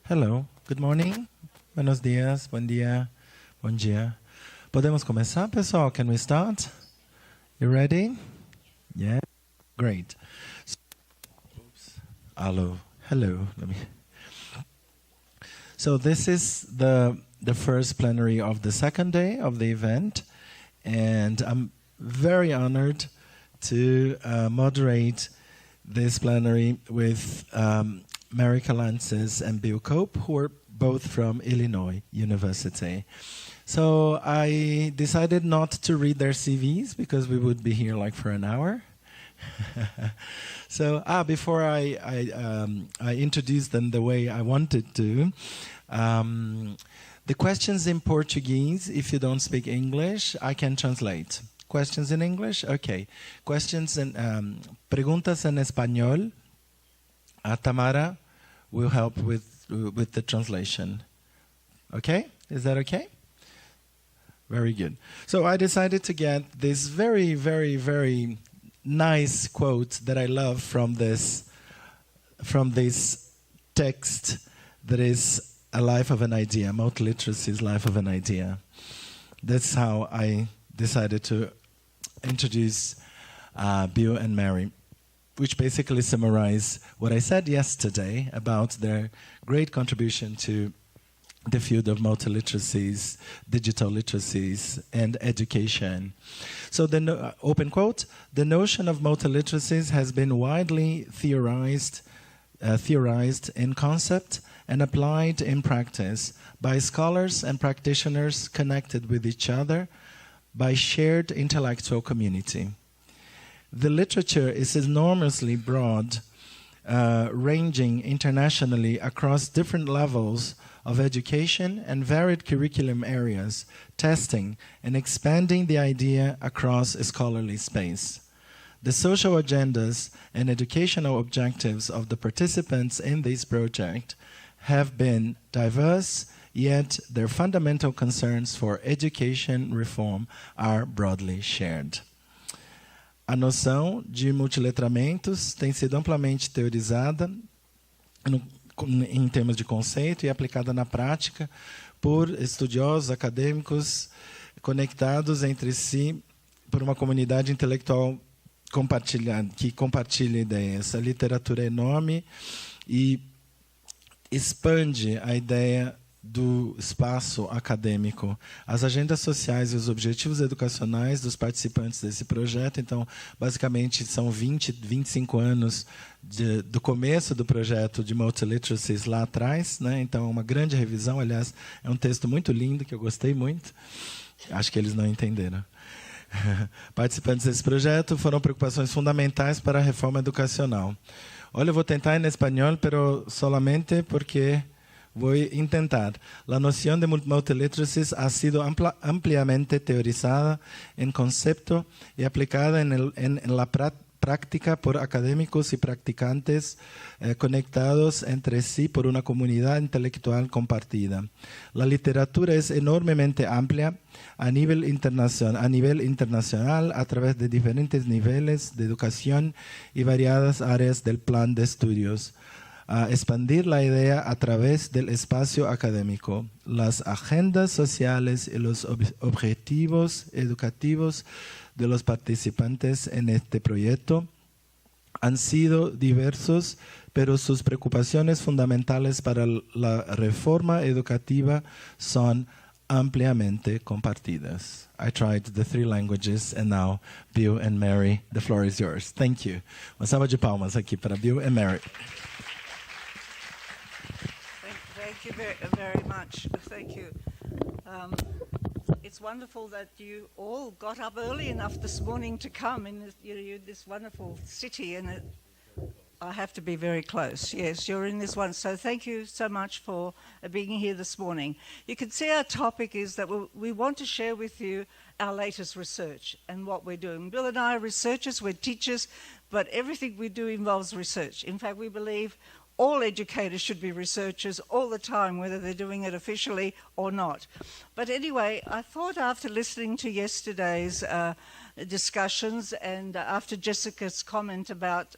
Hello, good morning, buenos dias, bom dia, bom dia. Podemos começar, pessoal? Can we start? You ready? Yeah? Great. Hello. Let me. So this is the first plenary of the second day of the event, and I'm very honored to moderate this plenary with Mary Calances and Bill Cope, who are both from Illinois University. So I decided not to read their CVs because we would be here like for an hour. So before I introduce them the way I wanted to, the questions in Portuguese, if you don't speak English, I can translate. Questions in English? Okay. Questions in preguntas en español. Tamara will help with the translation. Okay? Is that okay? Very good. So I decided to get this very, very, very nice quote that I love from this text that is A Life of an Idea, Multiliteracies, Life of an Idea. That's how I decided to introduce Bill and Mary, which basically summarize what I said yesterday about their great contribution to the field of multiliteracies, digital literacies, and education. So the open quote, the notion of multiliteracies has been widely theorized in concept and applied in practice by scholars and practitioners connected with each other by shared intellectual community. The literature is enormously broad, ranging internationally across different levels of education and varied curriculum areas, testing and expanding the idea across a scholarly space. The social agendas and educational objectives of the participants in this project have been diverse, yet their fundamental concerns for education reform are broadly shared. A noção de multiletramentos tem sido amplamente teorizada em termos de conceito e aplicada na prática por estudiosos, acadêmicos, conectados entre si por uma comunidade intelectual que compartilha ideias. A literatura é enorme e expande a ideia do espaço acadêmico, as agendas sociais e os objetivos educacionais dos participantes desse projeto. Então, basicamente, são 25 anos do começo do projeto de Multiliteracies lá atrás, né? Então, é uma grande revisão. Aliás, é um texto muito lindo, que eu gostei muito. Acho que eles não entenderam. Participantes desse projeto foram preocupações fundamentais para a reforma educacional. Olha, eu vou tentar em espanhol, pero solamente porque voy a intentar. La noción de multiliteracies ha sido ampliamente teorizada en concepto y aplicada en la práctica por académicos y practicantes conectados entre sí por una comunidad intelectual compartida. La literatura es enormemente amplia a nivel internacional a través de diferentes niveles de educación y variadas áreas del plan de estudios. Expandir la idea a través del espacio académico. Las agendas sociales y los objetivos educativos de los participantes en este proyecto han sido diversos, pero sus preocupaciones fundamentales para la reforma educativa son ampliamente compartidas. I tried the 3 languages, and now Bill and Mary, the floor is yours. Thank you. Uma salva de palmas aqui para Bill and Mary. Thank you very much. Thank you. It's wonderful that you all got up early enough this morning to come in this wonderful city, and I have to be very close. Yes, you're in this one. So thank you so much for being here this morning. You can see our topic is that we want to share with you our latest research and what we're doing. Bill and I are researchers, we're teachers, but everything we do involves research. In fact, we believe all educators should be researchers all the time, whether they're doing it officially or not. But anyway, I thought after listening to yesterday's discussions and after Jessica's comment about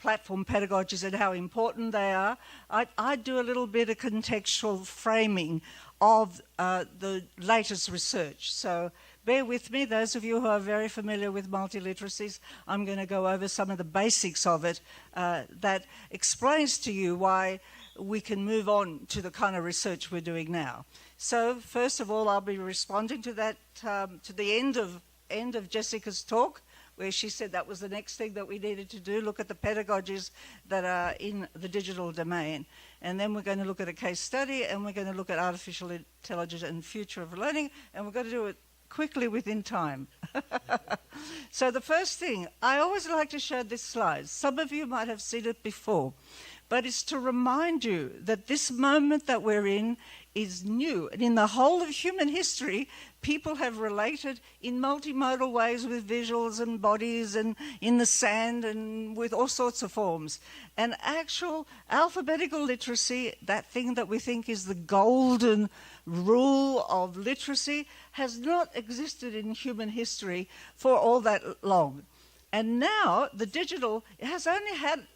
platform pedagogies and how important they are, I do a little bit of contextual framing of the latest research. So bear with me, those of you who are very familiar with multiliteracies. I'm going to go over some of the basics of it that explains to you why we can move on to the kind of research we're doing now. So first of all, I'll be responding to that, to the end of Jessica's talk, where she said that was the next thing that we needed to do, look at the pedagogies that are in the digital domain. And then we're going to look at a case study, and we're going to look at artificial intelligence and future of learning, and we're going to do it quickly within time. So the first thing, I always like to show this slide. Some of you might have seen it before, but it's to remind you that this moment that we're in is new. And in the whole of human history, people have related in multimodal ways with visuals and bodies and in the sand and with all sorts of forms. And actual alphabetical literacy, that thing that we think is the golden rule of literacy, has not existed in human history for all that long. And now the digital has only had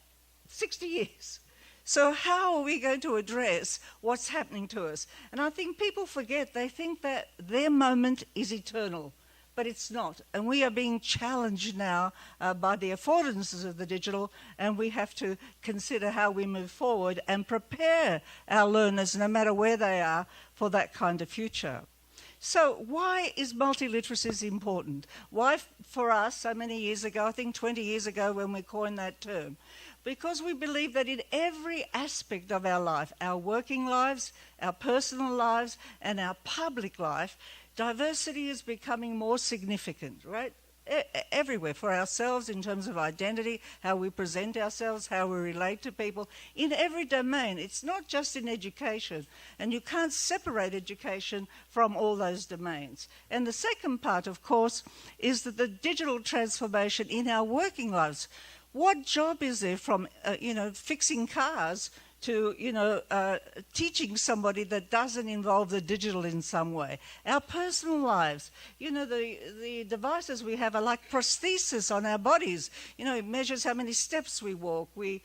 60 years. So how are we going to address what's happening to us? And I think people forget, they think that their moment is eternal, but it's not. And we are being challenged now by the affordances of the digital, and we have to consider how we move forward and prepare our learners, no matter where they are, for that kind of future. So why is multiliteracies important? Why for us, so many years ago, I think 20 years ago when we coined that term? Because we believe that in every aspect of our life, our working lives, our personal lives, and our public life, diversity is becoming more significant, right? Everywhere, for ourselves in terms of identity, how we present ourselves, how we relate to people, in every domain. It's not just in education, and you can't separate education from all those domains. And the second part, of course, is that the digital transformation in our working lives. What job is there from, fixing cars to, teaching somebody that doesn't involve the digital in some way? Our personal lives, the devices we have are like prosthesis on our bodies. It measures how many steps we walk. We,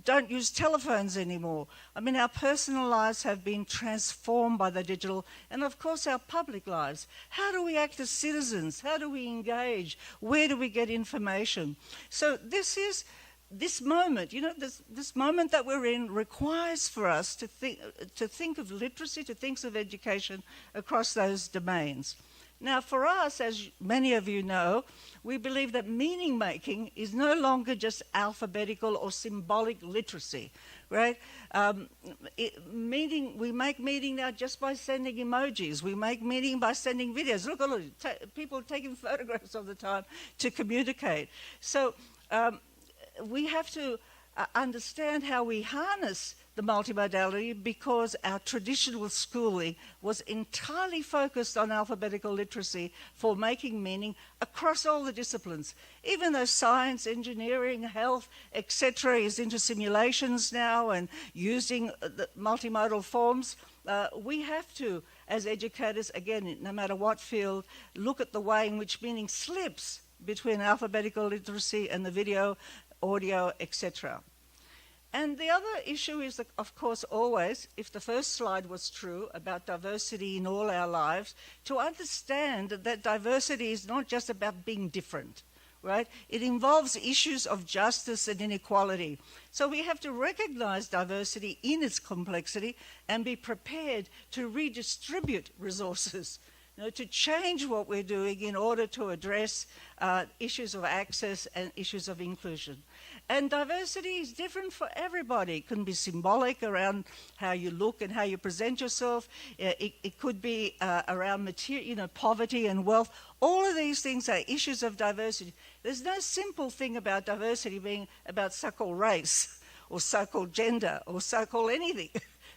don't use telephones anymore. I mean, our personal lives have been transformed by the digital, and of course our public lives. How do we act as citizens? How do we engage? Where do we get information? So this moment, this moment that we're in requires for us to think of literacy, to think of education across those domains. Now, for us, as many of you know, we believe that meaning making is no longer just alphabetical or symbolic literacy, right? We make meaning now just by sending emojis. We make meaning by sending videos. Look, people taking photographs all the time to communicate. So we have to understand how we harness the multimodality, because our traditional schooling was entirely focused on alphabetical literacy for making meaning across all the disciplines. Even though science, engineering, health, etc. is into simulations now and using the multimodal forms, we have to, as educators, again, no matter what field, look at the way in which meaning slips between alphabetical literacy and the video, audio, etc. And the other issue is that, of course, always, if the first slide was true about diversity in all our lives, to understand that diversity is not just about being different, right? It involves issues of justice and inequality. So we have to recognize diversity in its complexity and be prepared to redistribute resources, to change what we're doing in order to address issues of access and issues of inclusion. And diversity is different for everybody. It can be symbolic around how you look and how you present yourself. It could be around material, poverty and wealth. All of these things are issues of diversity. There's no simple thing about diversity being about so-called race or so-called gender or so-called anything.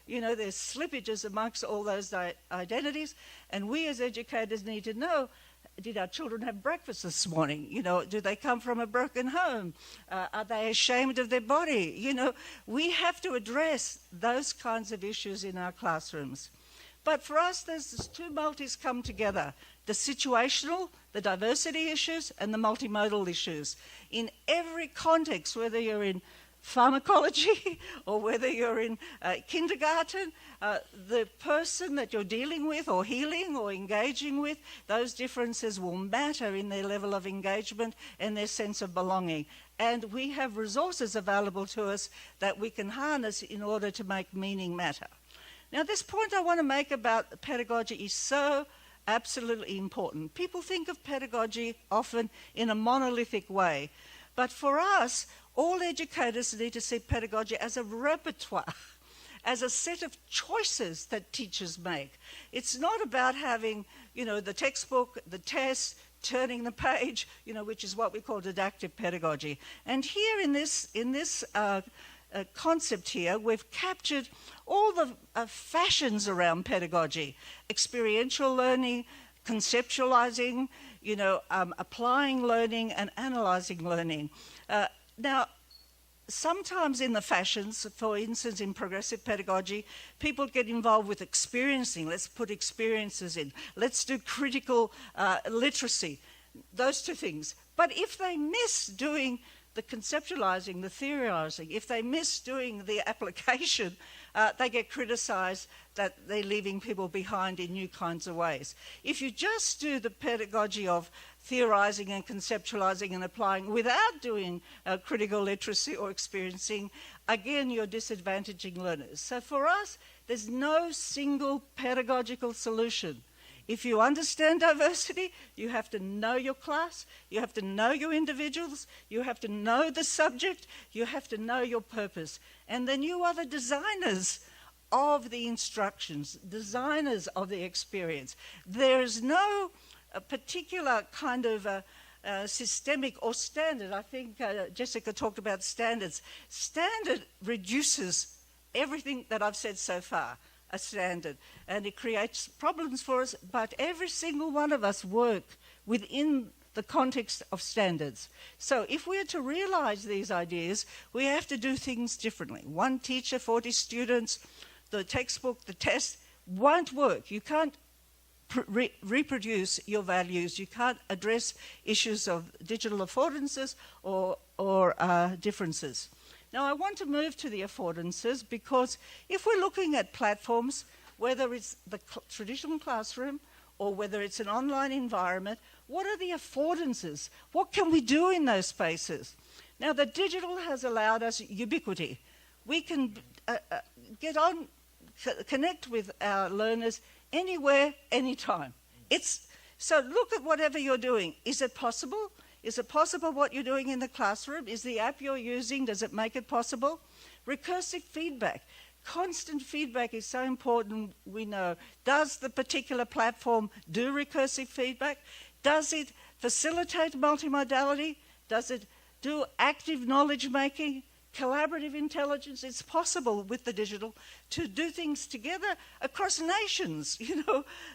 There's slippages amongst all those identities, and we as educators need to know, did our children have breakfast this morning? Do they come from a broken home? Are they ashamed of their body? We have to address those kinds of issues in our classrooms. But for us, there's two multis come together: the situational, the diversity issues, and the multimodal issues. In every context, whether you're in pharmacology or whether you're in kindergarten, the person that you're dealing with or healing or engaging with, those differences will matter in their level of engagement and their sense of belonging. And we have resources available to us that we can harness in order to make meaning matter. Now, this point I want to make about pedagogy is so absolutely important. People think of pedagogy often in a monolithic way, but for us, all educators need to see pedagogy as a repertoire, as a set of choices that teachers make. It's not about having, the textbook, the test, turning the page, which is what we call didactic pedagogy. And here in this concept here, we've captured all the fashions around pedagogy: experiential learning, conceptualizing, applying learning, and analyzing learning. Now, sometimes in the fashions, for instance, in progressive pedagogy, people get involved with experiencing. Let's put experiences in. Let's do critical literacy, those two things. But if they miss doing the conceptualizing, the theorizing, if they miss doing the application, they get criticized that they're leaving people behind in new kinds of ways. If you just do the pedagogy of theorizing and conceptualizing and applying without doing critical literacy or experiencing, again, you're disadvantaging learners. So for us, there's no single pedagogical solution. If you understand diversity, you have to know your class, you have to know your individuals, you have to know the subject, you have to know your purpose. And then you are the designers of the instructions, designers of the experience. There is no particular kind of systemic or standard. I think Jessica talked about standards. Standard reduces everything that I've said so far. A standard, and it creates problems for us, but every single one of us work within the context of standards. So if we are to realize these ideas, we have to do things differently. One teacher, 40 students, the textbook, the test won't work. You can't reproduce your values. You can't address issues of digital affordances or differences. Now, I want to move to the affordances, because if we're looking at platforms, whether it's the traditional classroom or whether it's an online environment, what are the affordances? What can we do in those spaces? Now, the digital has allowed us ubiquity. We can connect with our learners anywhere, anytime. So look at whatever you're doing. Is it possible? Is it possible what you're doing in the classroom? Is the app you're using, does it make it possible? Recursive feedback. Constant feedback is so important, we know. Does the particular platform do recursive feedback? Does it facilitate multimodality? Does it do active knowledge making? Collaborative intelligence? It's possible with the digital to do things together across nations,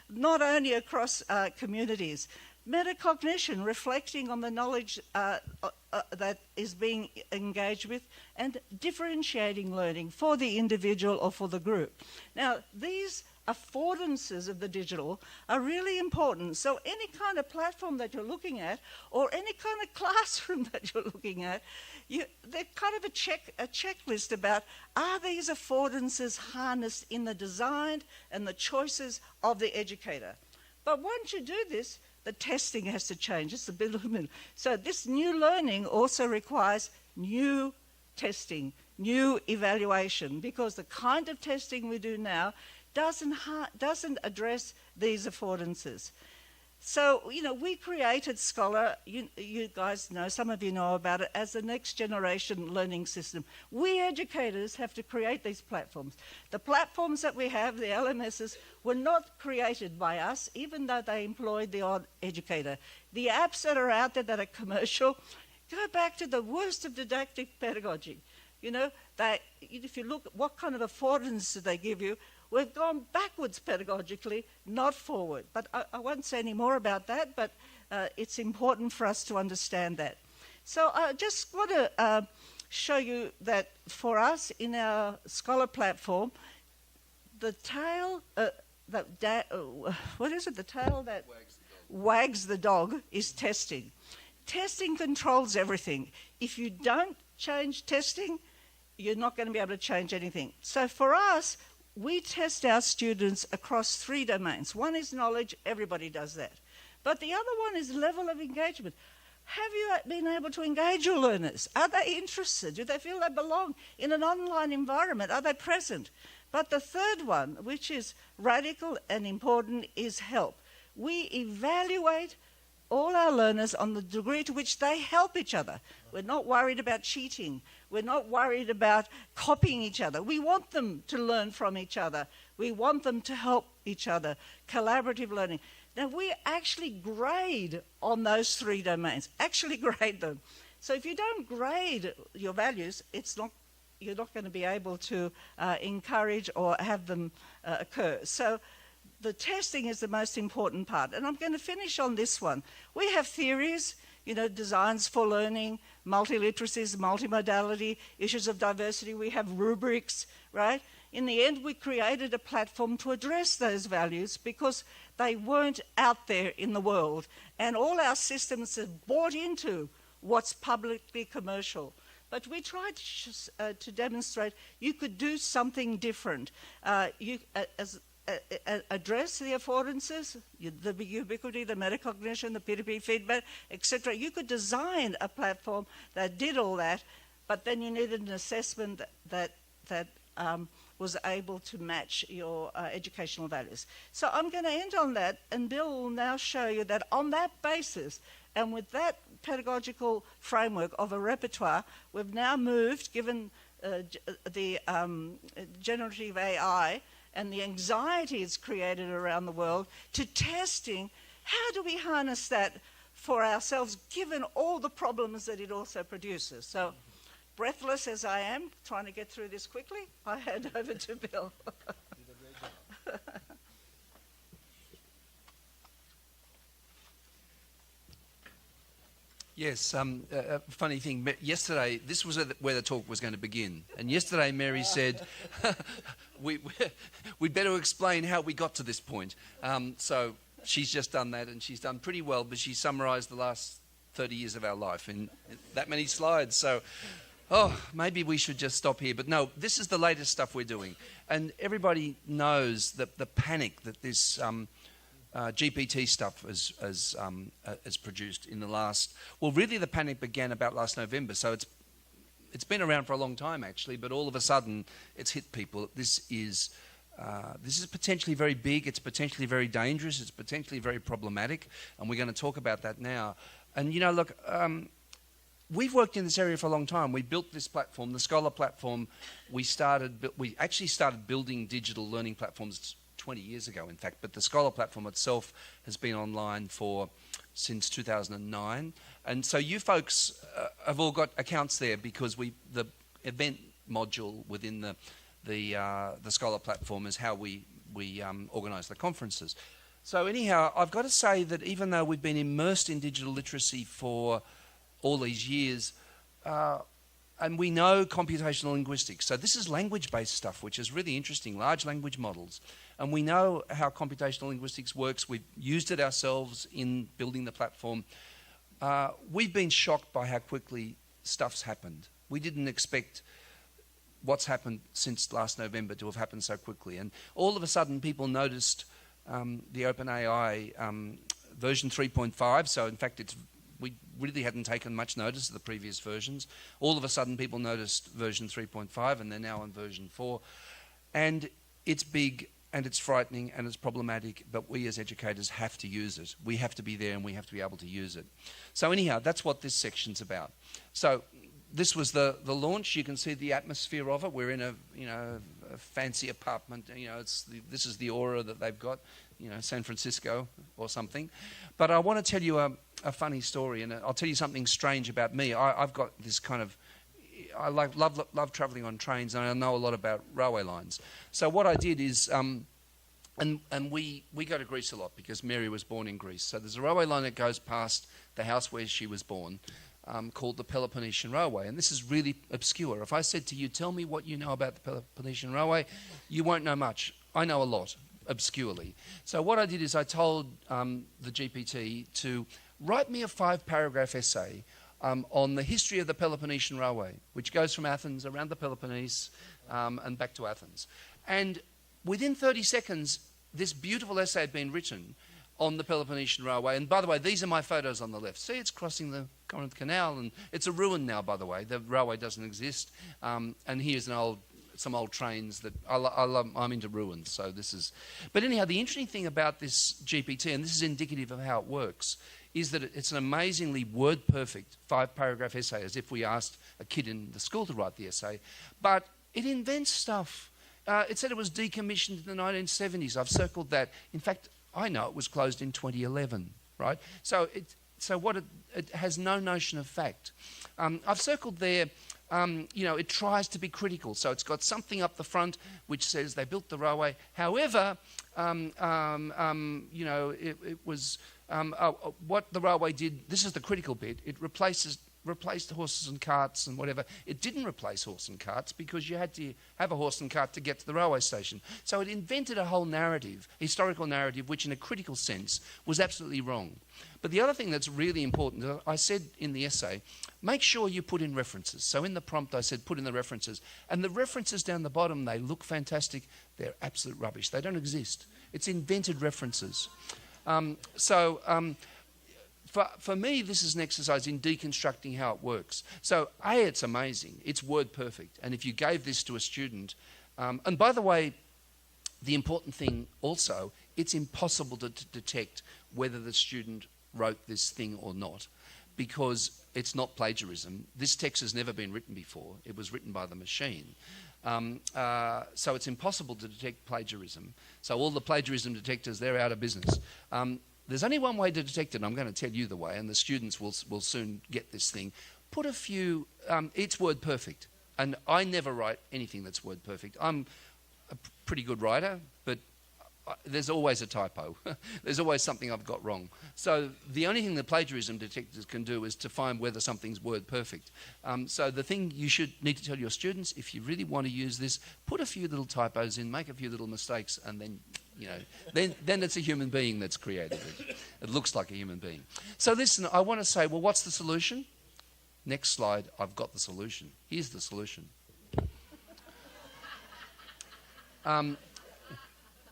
not only across communities. Metacognition, reflecting on the knowledge that is being engaged with, and differentiating learning for the individual or for the group. Now, these affordances of the digital are really important. So any kind of platform that you're looking at, or any kind of classroom that you're looking at, they're kind of a checklist about, are these affordances harnessed in the design and the choices of the educator? But once you do this, the testing has to change. It's a bit of a minute. So this new learning also requires new testing, new evaluation, because the kind of testing we do now doesn't address these affordances. So, we created Scholar, you guys know, some of you know about it, as the next generation learning system. We educators have to create these platforms. The platforms that we have, the LMSs, were not created by us, even though they employed the odd educator. The apps that are out there that are commercial, go back to the worst of didactic pedagogy. If you look at what kind of affordance do they give you, we've gone backwards pedagogically, not forward. But I won't say any more about that, but it's important for us to understand that. So I just want to show you that for us in our Scholar platform, the what is it? The tail that wags the dog is testing. Testing controls everything. If you don't change testing, you're not going to be able to change anything. So for us, we test our students across 3 domains. One is knowledge, everybody does that. But the other one is level of engagement. Have you been able to engage your learners? Are they interested? Do they feel they belong in an online environment? Are they present? But the third one, which is radical and important, is help. We evaluate all our learners on the degree to which they help each other. We're not worried about cheating. We're not worried about copying each other. We want them to learn from each other. We want them to help each other. Collaborative learning. Now, we actually grade on those 3 domains, actually grade them. So if you don't grade your values, you're not going to be able to encourage or have them occur. So the testing is the most important part. And I'm going to finish on this one. We have theories, designs for learning, multiliteracies, multimodality, issues of diversity. We have rubrics, right? In the end, we created a platform to address those values because they weren't out there in the world. And all our systems have bought into what's publicly commercial. But we tried to demonstrate you could do something different. Address the affordances, the ubiquity, the metacognition, the peer-to-peer feedback, etc. You could design a platform that did all that, but then you needed an assessment that was able to match your educational values. So I'm going to end on that, and Bill will now show you that on that basis, and with that pedagogical framework of a repertoire, we've now moved, given the generative AI, and the anxiety it's created around the world, to testing how do we harness that for ourselves, given all the problems that it also produces. So, breathless as I am, trying to get through this quickly, I hand over to Bill. Yes, a funny thing. Yesterday, this was where the talk was going to begin. And yesterday, Mary said, we'd better explain how we got to this point. So she's just done that, and she's done pretty well, but she summarised the last 30 years of our life in that many slides. So, maybe we should just stop here. But no, this is the latest stuff we're doing. And everybody knows that the panic that this GPT stuff has produced in the last... Well, really the panic began about last November, so it's been around for a long time, actually, but all of a sudden it's hit people. This is potentially very big, it's potentially very dangerous, it's potentially very problematic, and we're going to talk about that now. And, look, we've worked in this area for a long time. We built this platform, the Scholar platform. We actually started building digital learning platforms 20 years ago, in fact, but the Scholar platform itself has been online since 2009. And so you folks have all got accounts there because the event module within the Scholar platform is how we organise the conferences. So anyhow, I've got to say that even though we've been immersed in digital literacy for all these years, and we know computational linguistics. So this is language-based stuff, which is really interesting, large language models. And we know how computational linguistics works. We've used it ourselves in building the platform. We've been shocked by how quickly stuff's happened. We didn't expect what's happened since last November to have happened so quickly. And all of a sudden, people noticed the OpenAI version 3.5. So in fact, we really hadn't taken much notice of the previous versions. All of a sudden, people noticed version 3.5, and they're now on version 4. And it's big, and it's frightening, and it's problematic, but we as educators have to use it. We have to be there, and we have to be able to use it. So anyhow, that's what this section's about. So this was the launch. You can see the atmosphere of it. We're in a fancy apartment. This is the aura that they've got, San Francisco or something. But I want to tell you a funny story, and I'll tell you something strange about me. I've got this kind of... I love travelling on trains, and I know a lot about railway lines. So what I did is... And we go to Greece a lot because Mary was born in Greece. So there's a railway line that goes past the house where she was born, called the Peloponnesian Railway. And this is really obscure. If I said to you, tell me what you know about the Peloponnesian Railway, you won't know much. I know a lot. obscurely. So what I did is I told the GPT to write me a 5-paragraph essay on the history of the Peloponnesian Railway, which goes from Athens around the Peloponnese and back to Athens. And within 30 seconds, this beautiful essay had been written on the Peloponnesian Railway. And by the way, these are my photos on the left. See, it's crossing the Corinth Canal, and it's a ruin now, by the way. The railway doesn't exist. And here's some old trains that I'm into ruins, so this is... But anyhow, the interesting thing about this GPT, and this is indicative of how it works, is that it's an amazingly word-perfect 5-paragraph essay, as if we asked a kid in the school to write the essay. But it invents stuff. It said it was decommissioned in the 1970s. I've circled that. In fact, I know it was closed in 2011, right? So it has no notion of fact. I've circled there, it tries to be critical. So it's got something up the front which says they built the railway. However, it was what the railway did. This is the critical bit. It replaced horses and carts and whatever. It didn't replace horse and carts because you had to have a horse and cart to get to the railway station. So it invented a whole narrative, historical narrative, which in a critical sense was absolutely wrong. But the other thing that's really important, I said in the essay, make sure you put in references. So in the prompt I said put in the references. And the references down the bottom, they look fantastic. They're absolute rubbish. They don't exist. It's invented references. For me, this is an exercise in deconstructing how it works. So, it's amazing. It's word perfect. And if you gave this to a student, and by the way, the important thing also, it's impossible to detect whether the student wrote this thing or not, because it's not plagiarism. This text has never been written before. It was written by the machine. So it's impossible to detect plagiarism. So all the plagiarism detectors, they're out of business. There's only one way to detect it, and I'm going to tell you the way, and the students will soon get this thing. Put a few, it's word perfect, and I never write anything that's word perfect. I'm a pretty good writer, but there's always a typo. There's always something I've got wrong. So the only thing the plagiarism detectors can do is to find whether something's word perfect. So the thing you should need to tell your students, if you really want to use this, put a few little typos in, make a few little mistakes, and then then it's a human being that's created it. It looks like a human being. So listen, I want to say, well, what's the solution? Next slide, I've got the solution. Here's the solution.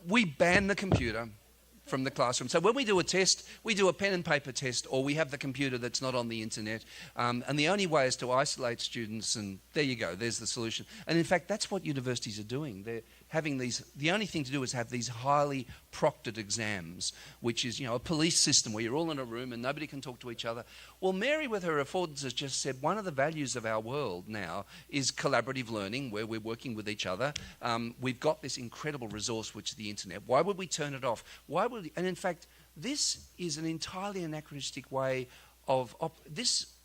We ban the computer from the classroom. So when we do a test, we do a pen and paper test, or we have the computer that's not on the internet. And the only way is to isolate students, and there you go, there's the solution. And in fact, that's what universities are doing. They're having these, the only thing to do is have these highly proctored exams, which is, a police system where you're all in a room and nobody can talk to each other. Well, Mary, with her affordance, has just said one of the values of our world now is collaborative learning, where we're working with each other. We've got this incredible resource, which is the internet. Why would we turn it off? And in fact, this is an entirely anachronistic way of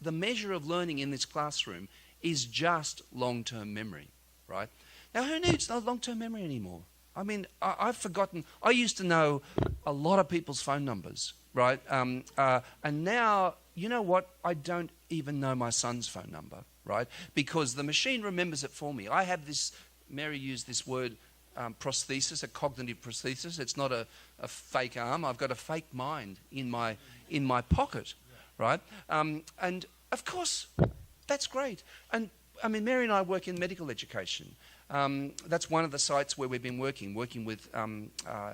the measure of learning in this classroom is just long-term memory, right? Now, who needs long-term memory anymore? I mean, I've forgotten. I used to know a lot of people's phone numbers, right? And now, you know what? I don't even know my son's phone number, right? Because the machine remembers it for me. I have this, Mary used this word, prosthesis, a cognitive prosthesis. It's not a fake arm. I've got a fake mind in my pocket, right? And of course, that's great. And I mean, Mary and I work in medical education. That's one of the sites where we've been working with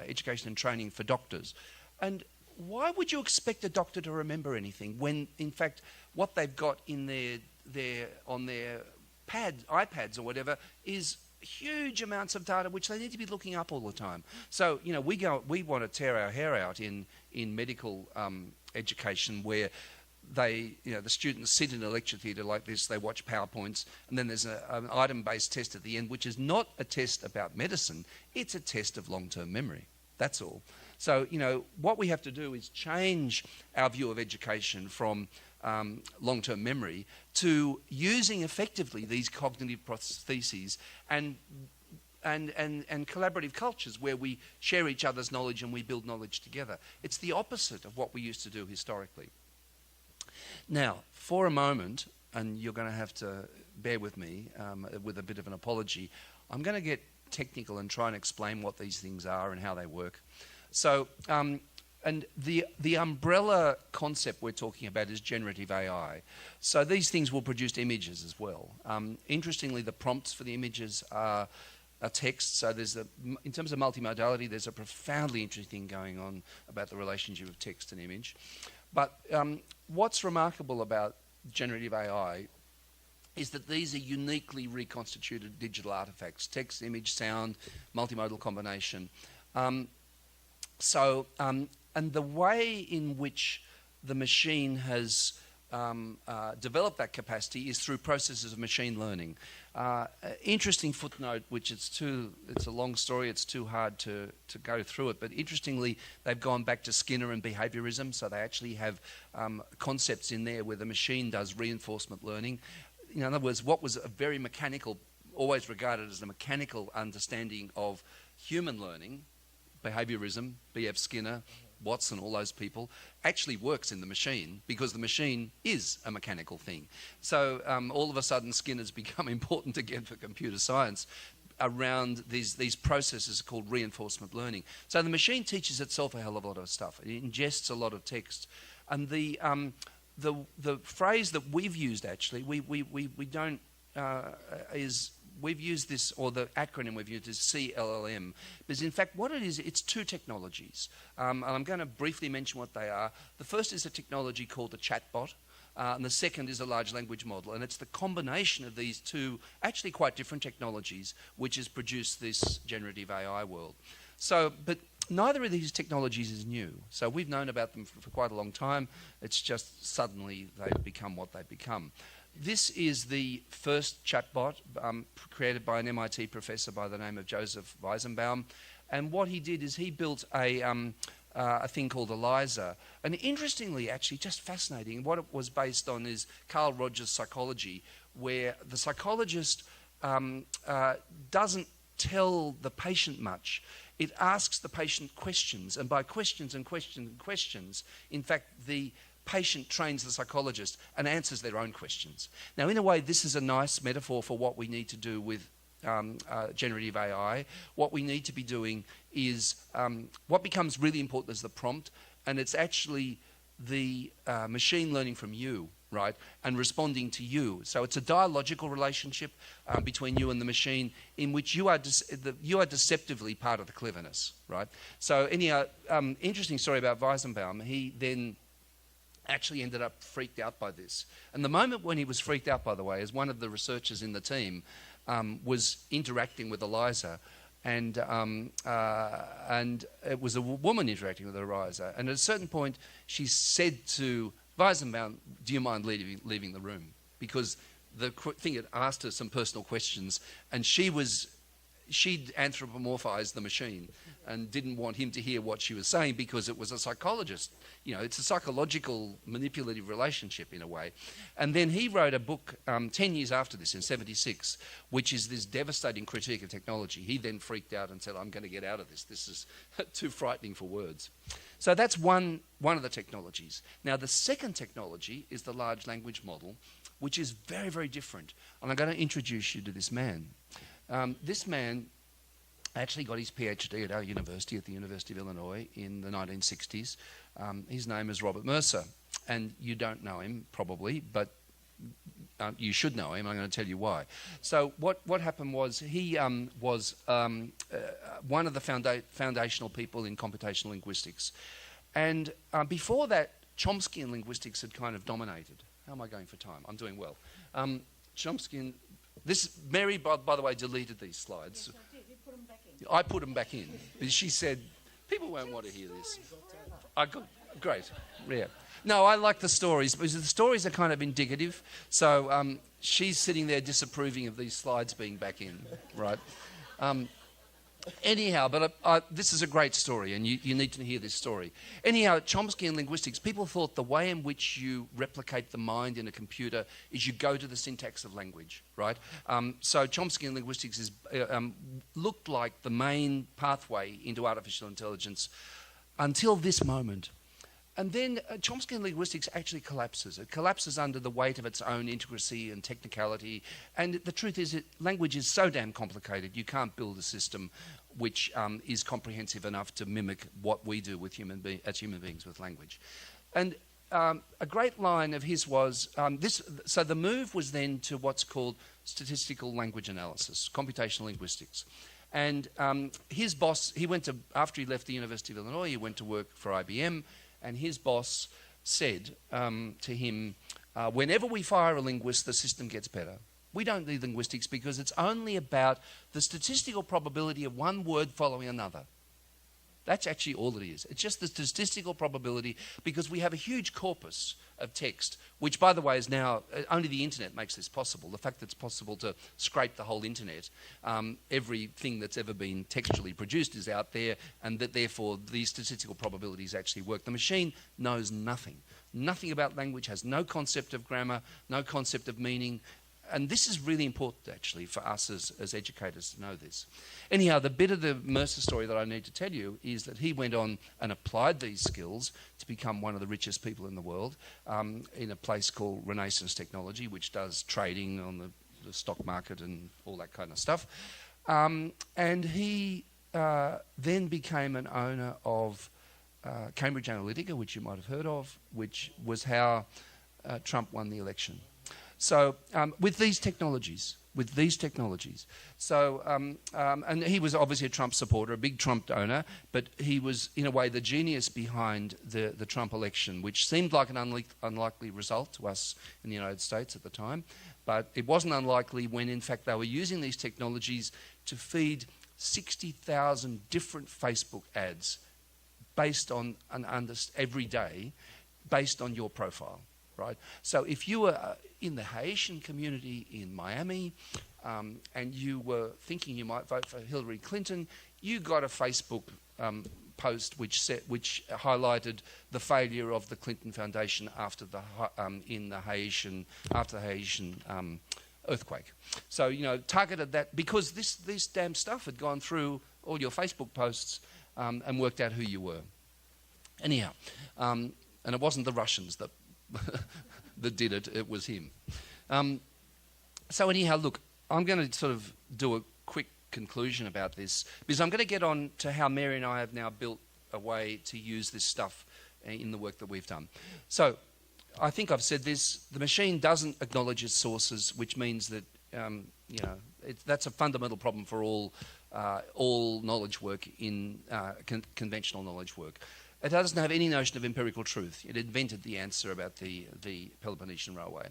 education and training for doctors. And why would you expect a doctor to remember anything when, in fact, what they've got in on their iPads or whatever is huge amounts of data which they need to be looking up all the time. So, we want to tear our hair out in medical education where the students sit in a lecture theatre like this, they watch PowerPoints, and then there's an item-based test at the end, which is not a test about medicine, it's a test of long-term memory. That's all. So, what we have to do is change our view of education from long-term memory to using effectively these cognitive prostheses and collaborative cultures where we share each other's knowledge and we build knowledge together. It's the opposite of what we used to do historically. Now, for a moment, and you're going to have to bear with me with a bit of an apology, I'm going to get technical and try and explain what these things are and how they work. So, and the umbrella concept we're talking about is generative AI. So these things will produce images as well. Interestingly, the prompts for the images are text. So in terms of multimodality, there's a profoundly interesting thing going on about the relationship of text and image. But what's remarkable about generative AI is that these are uniquely reconstituted digital artifacts: text, image, sound, multimodal combination. And the way in which the machine has developed that capacity is through processes of machine learning. Interesting footnote, which it's a long story, it's too hard to go through it, but interestingly, they've gone back to Skinner and behaviorism, so they actually have concepts in there where the machine does reinforcement learning. In other words, what was a very mechanical, always regarded as a mechanical understanding of human learning, behaviorism, B.F. Skinner, Watson, all those people, actually works in the machine because the machine is a mechanical thing. So all of a sudden Skinner's become important again for computer science around these processes called reinforcement learning. So the machine teaches itself a hell of a lot of stuff. It ingests a lot of text. And the phrase that we've used actually, we don't, we've used this, or the acronym we've used is CLLM, because in fact what it is, it's two technologies. And I'm going to briefly mention what they are. The first is a technology called a chatbot, and the second is a large language model. And it's the combination of these two, actually quite different technologies, which has produced this generative AI world. So, but neither of these technologies is new. So we've known about them for quite a long time. It's just suddenly they've become what they've become. This is the first chatbot created by an MIT professor by the name of Joseph Weizenbaum. And what he did is he built a thing called ELIZA. And interestingly, actually, just fascinating, what it was based on is Carl Rogers' psychology, where the psychologist doesn't tell the patient much. It asks the patient questions, and by questions and questions and questions, in fact, the patient trains the psychologist and answers their own questions. Now, in a way, this is a nice metaphor for what we need to do with generative AI. What we need to be doing is what becomes really important is the prompt, and it's actually the machine learning from you, right, and responding to you. So it's a dialogical relationship between you and the machine, in which you are deceptively part of the cleverness, right? So anyhow, interesting story about Weizenbaum. He then actually ended up freaked out by this. And the moment when he was freaked out, by the way, is one of the researchers in the team was interacting with ELIZA, and it was a woman interacting with ELIZA. And at a certain point, she said to Weizenbaum, "Do you mind leaving the room?" Because the thing had asked her some personal questions, and she'd anthropomorphized the machine and didn't want him to hear what she was saying because it was a psychologist. You know, it's a psychological manipulative relationship in a way. And then he wrote a book 10 years after this, in 76, which is this devastating critique of technology. He then freaked out and said, "I'm going to get out of this. This is too frightening for words." So that's one of the technologies. Now, the second technology is the large language model, which is very, very different. And I'm going to introduce you to this man. This man actually got his PhD at our university, at the University of Illinois, in the 1960s. His name is Robert Mercer, and you don't know him probably, but you should know him. I'm going to tell you why. So what happened was he was one of the foundational people in computational linguistics. And before that, Chomsky and linguistics had kind of dominated. How am I going for time? I'm doing well. Chomsky and... Mary, by the way, deleted these slides. Yes, I did. You put them back in. I put them back in because she said, people won't want to hear this. Great. Yeah. No, I like the stories because the stories are kind of indicative. So she's sitting there disapproving of these slides being back in, right? Anyhow, but this is a great story, and you need to hear this story. Anyhow, Chomsky and linguistics, people thought the way in which you replicate the mind in a computer is you go to the syntax of language, right? So Chomsky and linguistics looked like the main pathway into artificial intelligence until this moment. And then Chomsky linguistics actually collapses. It collapses under the weight of its own intricacy and technicality. And the truth is that language is so damn complicated, you can't build a system which is comprehensive enough to mimic what we do with as human beings with language. And a great line of his was, so the move was then to what's called statistical language analysis, computational linguistics. And his boss, after he left the University of Illinois, he went to work for IBM, and his boss said to him, whenever we fire a linguist, the system gets better. We don't need linguistics because it's only about the statistical probability of one word following another. That's actually all it is. It's just the statistical probability, because we have a huge corpus of text, which, by the way, is now, only the internet makes this possible. The fact that it's possible to scrape the whole internet, everything that's ever been textually produced is out there, and that therefore these statistical probabilities actually work. The machine knows nothing. Nothing about language, has no concept of grammar, no concept of meaning. And this is really important, actually, for us as educators to know this. Anyhow, the bit of the Mercer story that I need to tell you is that he went on and applied these skills to become one of the richest people in the world in a place called Renaissance Technology, which does trading on the stock market and all that kind of stuff. And he then became an owner of Cambridge Analytica, which you might have heard of, which was how Trump won the election. So with these technologies, so, and he was obviously a Trump supporter, a big Trump owner, but he was, in a way, the genius behind the Trump election, which seemed like an unlikely result to us in the United States at the time. But it wasn't unlikely when, in fact, they were using these technologies to feed 60,000 different Facebook ads based on every day, based on your profile. Right? So if you were in the Haitian community in Miami and you were thinking you might vote for Hillary Clinton, you got a Facebook post which highlighted the failure of the Clinton Foundation after the Haitian earthquake. So, targeted that because this damn stuff had gone through all your Facebook posts and worked out who you were. Anyhow, and it wasn't the Russians that did it, it was him. So anyhow, look, I'm going to sort of do a quick conclusion about this, because I'm going to get on to how Mary and I have now built a way to use this stuff in the work that we've done. So I think I've said this, the machine doesn't acknowledge its sources, which means that, that's a fundamental problem for all knowledge work in conventional knowledge work. It doesn't have any notion of empirical truth. It invented the answer about the Peloponnesian Railway.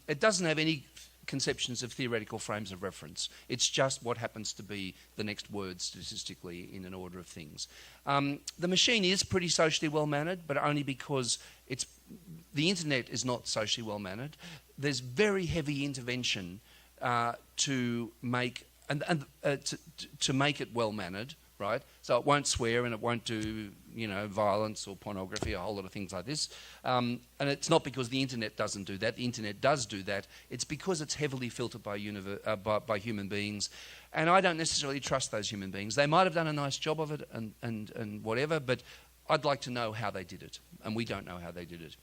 It doesn't have any conceptions of theoretical frames of reference. It's just what happens to be the next word statistically in an order of things. The machine is pretty socially well-mannered, but only because the internet is not socially well-mannered. There's very heavy intervention to make it well-mannered. Right? So it won't swear and it won't do, violence or pornography, a whole lot of things like this. And it's not because the internet doesn't do that. The internet does do that. It's because it's heavily filtered by human beings. And I don't necessarily trust those human beings. They might have done a nice job of it and whatever, but I'd like to know how they did it. And we don't know how they did it.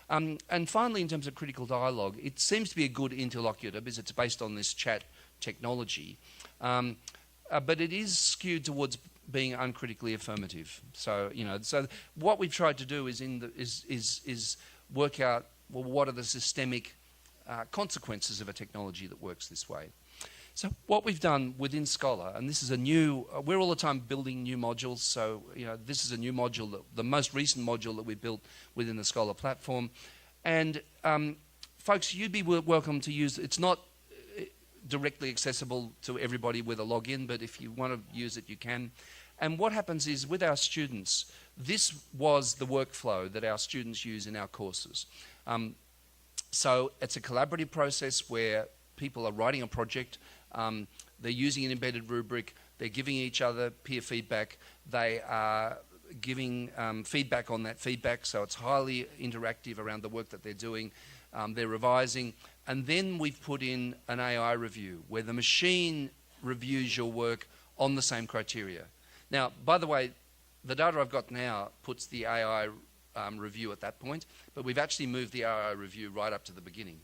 And finally, in terms of critical dialogue, it seems to be a good interlocutor because it's based on this chat technology. But it is skewed towards being uncritically affirmative. So, so what we've tried to do is work out, well, what are the systemic consequences of a technology that works this way. So what we've done within Scholar, and this is we're all the time building new modules, so this is a new module, the most recent module that we built within the Scholar platform. And folks, you'd be welcome to use, it's not directly accessible to everybody with a login, but if you want to use it, you can. And what happens is with our students, this was the workflow that our students use in our courses. So it's a collaborative process where people are writing a project, they're using an embedded rubric, they're giving each other peer feedback, they are giving feedback on that feedback, so it's highly interactive around the work that they're doing. They're revising, and then we've put in an AI review where the machine reviews your work on the same criteria. Now, by the way, the data I've got now puts the AI review at that point, but we've actually moved the AI review right up to the beginning.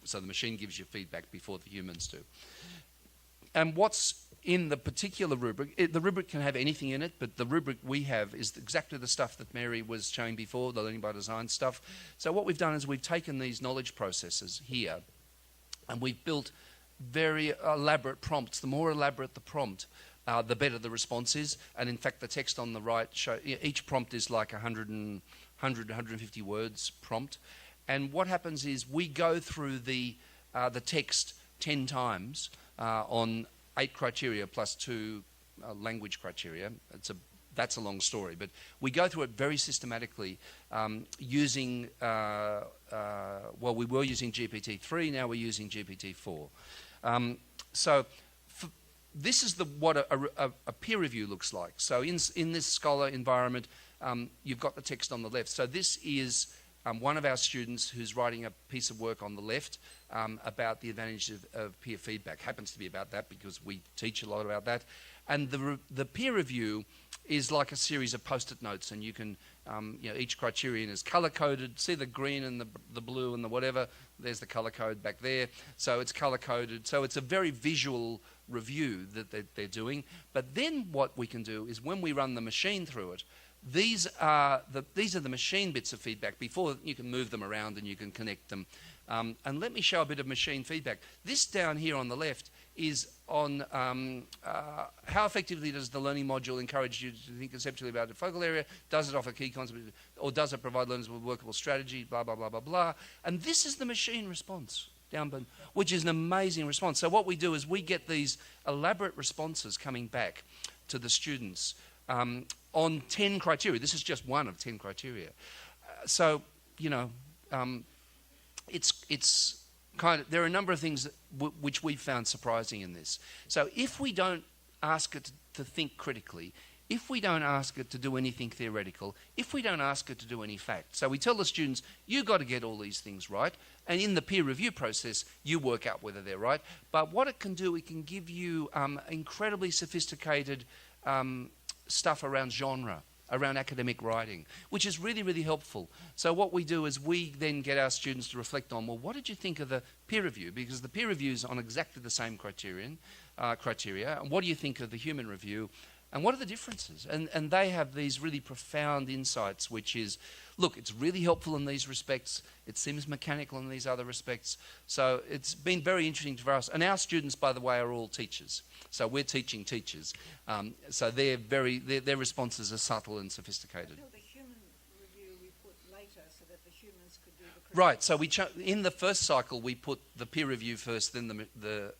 So the machine gives you feedback before the humans do. And what's in the particular rubric, the rubric can have anything in it, but the rubric we have is exactly the stuff that Mary was showing before, the learning by design stuff. So what we've done is we've taken these knowledge processes here and we've built very elaborate prompts. The more elaborate the prompt, the better the response is. And in fact, the text on the right, each prompt is like 150 words prompt. And what happens is we go through the text 10 times on 8 criteria plus 2 language criteria. That's a long story, but we go through it very systematically using, well, we were using GPT-3, now we're using GPT-4. This is what a peer review looks like. So in this Scholar environment, you've got the text on the left. So this is one of our students who's writing a piece of work on the left about the advantage of peer feedback. Happens to be about that because we teach a lot about that. And the peer review is like a series of post-it notes, and you can, each criterion is color-coded. See the green and the blue and the whatever? There's the color code back there. So it's color-coded. So it's a very visual review that they're doing. But then what we can do is when we run the machine through it, these are the machine bits of feedback. Before you can move them around and you can connect them. And let me show a bit of machine feedback. This down here on the left is on how effectively does the learning module encourage you to think conceptually about the focal area? Does it offer key concepts, or does it provide learners with workable strategy? Blah, blah, blah, blah, blah. And this is the machine response down below, which is an amazing response. So what we do is we get these elaborate responses coming back to the students on 10 criteria. This is just one of 10 criteria. It's kind of, there are a number of things which we've found surprising in this. So if we don't ask it to think critically, if we don't ask it to do anything theoretical, if we don't ask it to do any fact. So we tell the students, you've got to get all these things right, and in the peer review process, you work out whether they're right. But what it can do, it can give you incredibly sophisticated stuff around genre, around academic writing, which is really, really helpful. So what we do is we then get our students to reflect on, well, what did you think of the peer review? Because the peer review is on exactly the same criteria. And what do you think of the human review? And what are the differences? And they have these really profound insights, which is, look, it's really helpful in these respects. It seems mechanical in these other respects. So it's been very interesting for us. And our students, by the way, are all teachers. So we're teaching teachers. So their responses are subtle and sophisticated. The human review we put later so that the humans could do the critical. Right. So in the first cycle, we put the peer review first, then the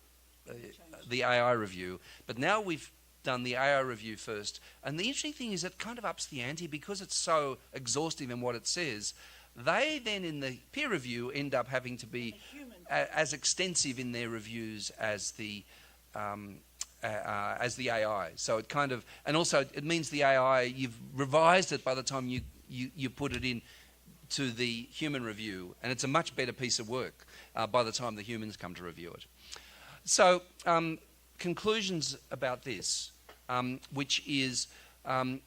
AI review. But now we've done the AI review first. And the interesting thing is it kind of ups the ante because it's so exhaustive in what it says. They then in the peer review end up having to be as extensive in their reviews as the AI. So it kind of, and also it means the AI, you've revised it by the time you put it in to the human review, and it's a much better piece of work by the time the humans come to review it. So conclusions about this, which is the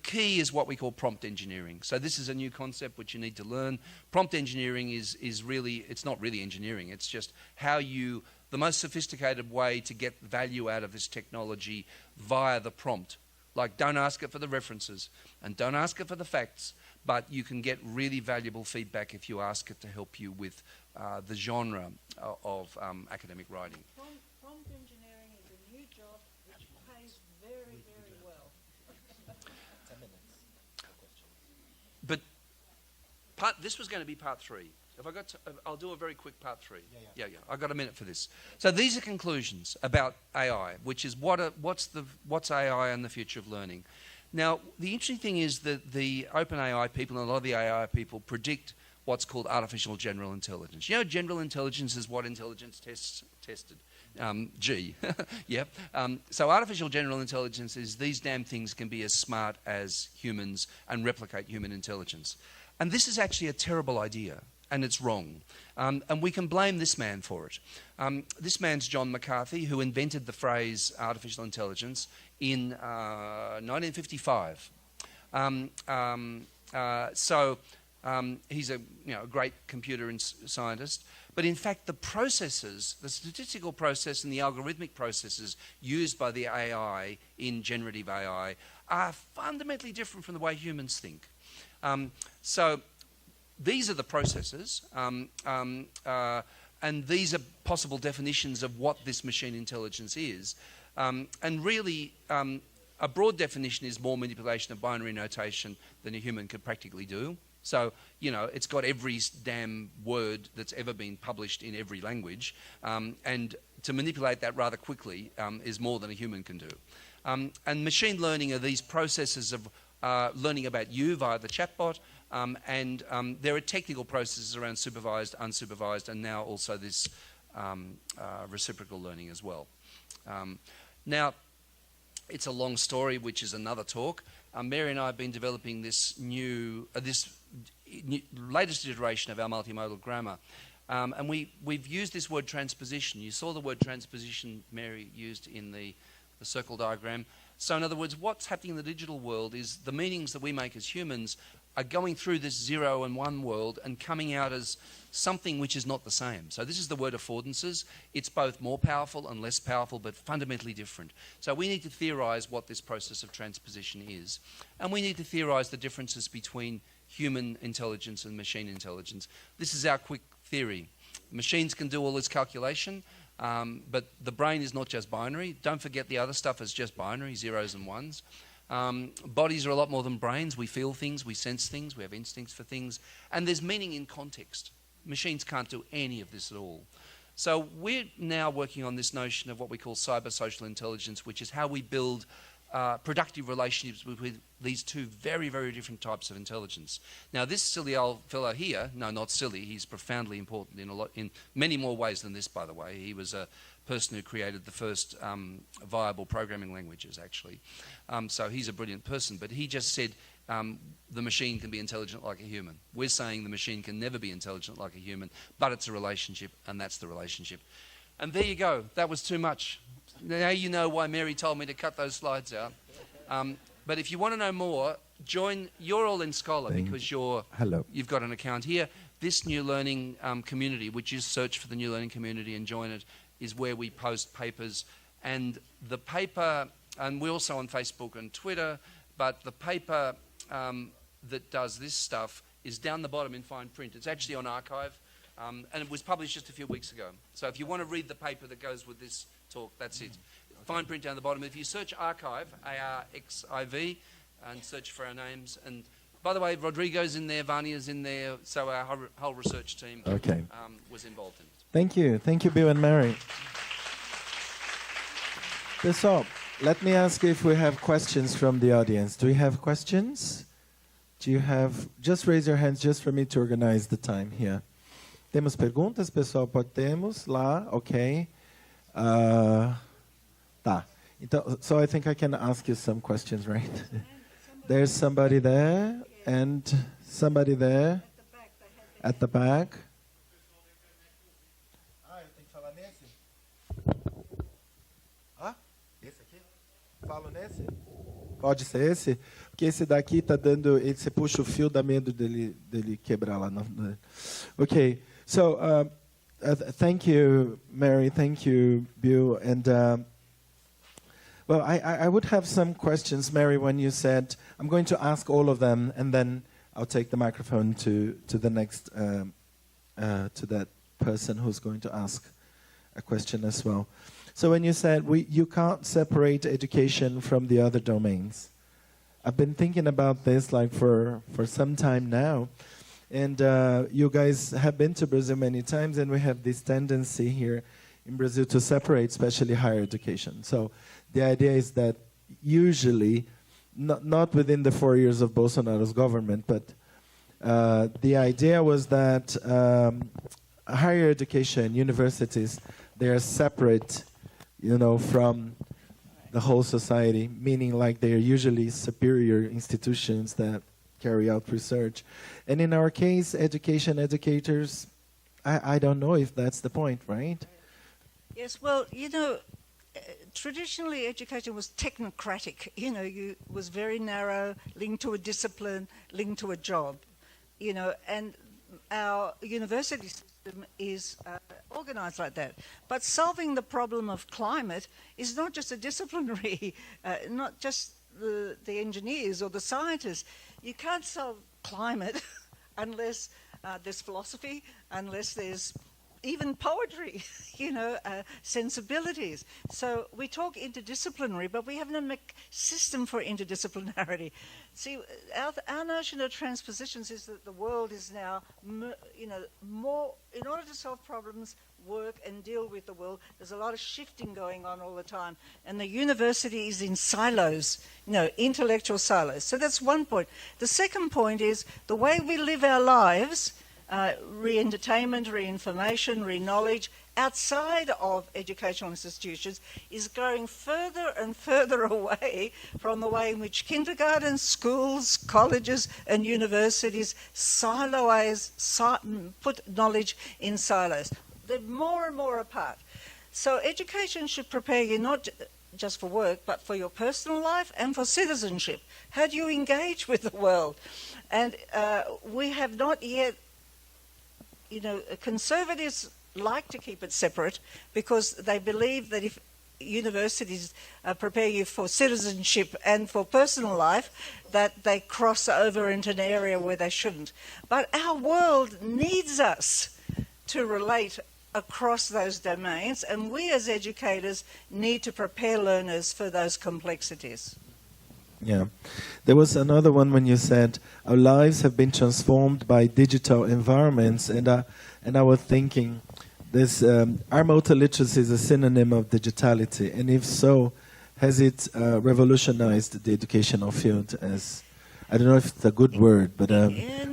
key is what we call prompt engineering. So this is a new concept which you need to learn. Prompt engineering is really, it's not really engineering, it's just the most sophisticated way to get value out of this technology via the prompt. Like, don't ask it for the references and don't ask it for the facts, but you can get really valuable feedback if you ask it to help you with the genre of academic writing. Prompt engineering is a new job which pays very, very well. 10 minutes. But this was going to be part 3. I'll do a very quick part 3. Yeah. I've got a minute for this. So these are conclusions about AI, which is what's AI and the future of learning. Now, the interesting thing is that the OpenAI people and a lot of the AI people predict what's called artificial general intelligence. You know, general intelligence is what intelligence tests tested. G. Yep. So artificial general intelligence is these damn things can be as smart as humans and replicate human intelligence. And this is actually a terrible idea. And it's wrong. And we can blame this man for it. This man's John McCarthy, who invented the phrase artificial intelligence in 1955. He's a great computer scientist. But in fact, the processes, the statistical process and the algorithmic processes used by the AI in generative AI are fundamentally different from the way humans think. So these are the processes, and these are possible definitions of what this machine intelligence is. And really, a broad definition is more manipulation of binary notation than a human could practically do. So, it's got every damn word that's ever been published in every language. And to manipulate that rather quickly is more than a human can do. And machine learning are these processes of learning about you via the chatbot. And there are technical processes around supervised, unsupervised, and now also this reciprocal learning as well. Now, it's a long story, which is another talk. Mary and I have been developing this latest iteration of our multimodal grammar. And we've used this word transposition. You saw the word transposition Mary used in the circle diagram. So in other words, what's happening in the digital world is the meanings that we make as humans are going through this 0 and 1 world and coming out as something which is not the same. So this is the word affordances. It's both more powerful and less powerful, but fundamentally different. So we need to theorize what this process of transposition is. And we need to theorize the differences between human intelligence and machine intelligence. This is our quick theory. Machines can do all this calculation, but the brain is not just binary. Don't forget the other stuff is just binary, zeros and ones. Bodies are a lot more than brains. We feel things, we sense things, we have instincts for things, and there's meaning in context. Machines can't do any of this at all. So we're now working on this notion of what we call cyber-social intelligence, which is how we build productive relationships with these two very, very different types of intelligence. Now, this silly old fellow here, no, not silly, he's profoundly important in many more ways than this, by the way. He was a person who created the first viable programming languages, actually. So he's a brilliant person, but he just said the machine can be intelligent like a human. We're saying the machine can never be intelligent like a human, but it's a relationship, and that's the relationship. And there you go. That was too much. Now you know why Mary told me to cut those slides out. But if you want to know more, you're all in Scholar because you've got an account here. This New Learning community, which is search for the New Learning community and join it, is where we post papers. And the paper, and we're also on Facebook and Twitter, but the paper that does this stuff is down the bottom in fine print. It's actually on archive, and it was published just a few weeks ago. So if you want to read the paper that goes with this talk, that's it. Fine print down the bottom. If you search archive, ARXIV, and search for our names, and by the way, Rodrigo's in there, Vania's in there, so our whole research team was involved in it. Thank you, Bill and Mary. Pessoal, let me ask if we have questions from the audience. Do we have questions? Just raise your hands just for me to organize the time here. Temos perguntas, pessoal? Temos lá, ok. Tá. Então, so I think I can ask you some questions, right? There's somebody there and somebody there at the back. Ah, eu tenho que falar nesse? Ah, esse aqui? Falo nesse? Pode ser esse? Porque esse daqui tá dando... Você puxa o fio, dá medo dele quebrar lá. Okay, so thank you, Mary. Thank you, Bill. And well, I would have some questions, Mary, when you said, I'm going to ask all of them, and then I'll take the microphone to the next, to that person who's going to ask a question as well. So when you said you can't separate education from the other domains, I've been thinking about this like for some time now, and you guys have been to Brazil many times, and we have this tendency here in Brazil to separate, especially higher education. So the idea is that usually, not within the 4 years of Bolsonaro's government, but the idea was that higher education, universities, they are separate, from the whole society, meaning like they are usually superior institutions that carry out research. And in our case, educators, I don't know if that's the point, right? Yes, well, traditionally education was technocratic. You know, was very narrow, linked to a discipline, linked to a job. You know, and our university system is organized like that. But solving the problem of climate is not just a disciplinary, not just the engineers or the scientists. You can't solve climate unless there's philosophy, unless there's even poetry, you know, sensibilities. So we talk interdisciplinary, but we have no system for interdisciplinarity. See, our notion of transpositions is that the world is now, you know, more, in order to solve problems, work and deal with the world, there's a lot of shifting going on all the time. And the university is in silos, you know, intellectual silos. So that's one point. The second point is the way we live our lives, re-entertainment, re-information, re-knowledge, outside of educational institutions is going further and further away from the way in which kindergarten, schools, colleges and universities put knowledge in silos. They're more and more apart. So education should prepare you not just for work, but for your personal life and for citizenship. How do you engage with the world? And we have not yet, you know, conservatives like to keep it separate because they believe that if universities prepare you for citizenship and for personal life, that they cross over into an area where they shouldn't. But our world needs us to relate across those domains, and we as educators need to prepare learners for those complexities. Yeah. There was another one when you said our lives have been transformed by digital environments, and I was thinking, are multiliteracies a synonym of digitality? And if so, has it revolutionized the educational field? As I don't know if it's a good word, but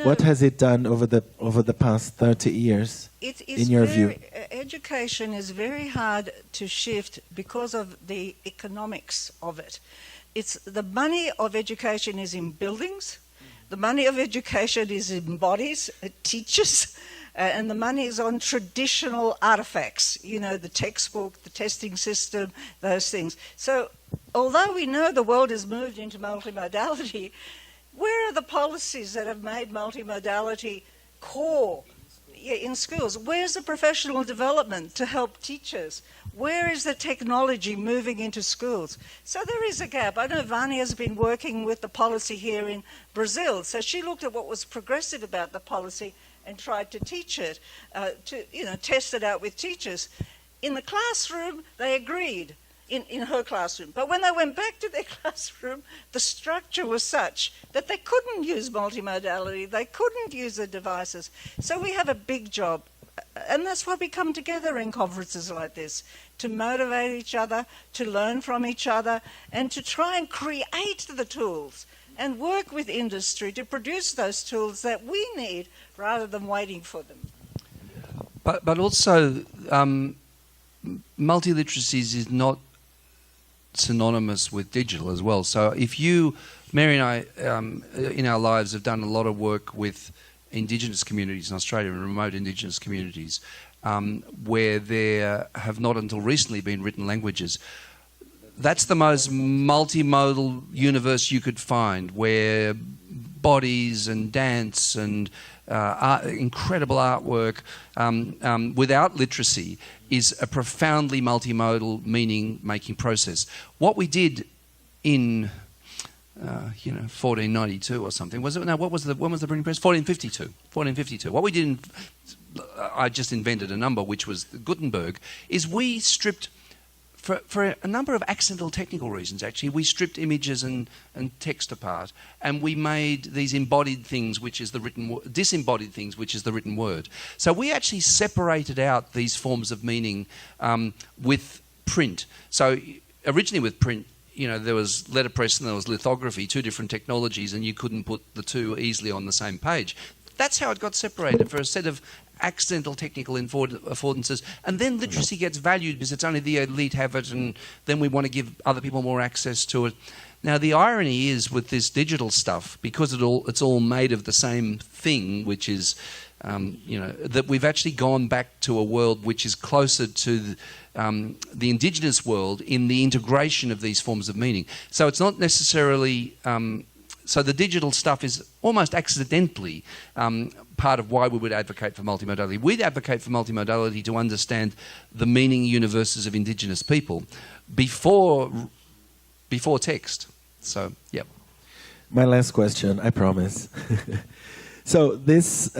what has it done over the past 30 years, in your view? Education is very hard to shift because of the economics of it. It's the money of education is in buildings, the money of education is in bodies, teachers, and the money is on traditional artifacts, you know, the textbook, the testing system, those things. So although we know the world has moved into multimodality, where are the policies that have made multimodality core in schools? Where's the professional development to help teachers? Where is the technology moving into schools? So there is a gap. I know Vani has been working with the policy here in Brazil. So she looked at what was progressive about the policy and tried to teach it, test it out with teachers. In the classroom, they agreed in her classroom. But when they went back to their classroom, the structure was such that they couldn't use multimodality, they couldn't use the devices. So we have a big job. And that's why we come together in conferences like this, to motivate each other, to learn from each other, and to try and create the tools and work with industry to produce those tools that we need rather than waiting for them. But also, multiliteracies is not synonymous with digital as well. So if you, Mary and I, in our lives have done a lot of work with Indigenous communities in Australia and remote Indigenous communities where there have not until recently been written languages. That's the most multimodal universe you could find, where bodies and dance and incredible artwork without literacy is a profoundly multimodal meaning-making process. What we did in 1492 or something. Was it? No, when was the printing press? 1452. 1452. What we did, I just invented a number, which was Gutenberg, is we stripped, for a number of accidental technical reasons actually, we stripped images and text apart, and we made these embodied things, which is the written, disembodied things, which is the written word. So we actually separated out these forms of meaning with print. So originally with print, there was letterpress and there was lithography, two different technologies, and you couldn't put the two easily on the same page. That's how it got separated, for a set of accidental technical affordances. And then literacy gets valued because it's only the elite have it, and then we want to give other people more access to it. Now, the irony is with this digital stuff, because it's all made of the same thing, which is that we've actually gone back to a world which is closer to the indigenous world in the integration of these forms of meaning. So it's not necessarily... so the digital stuff is almost accidentally part of why we would advocate for multimodality. We'd advocate for multimodality to understand the meaning universes of indigenous people before text. So, yeah. My last question, I promise. So this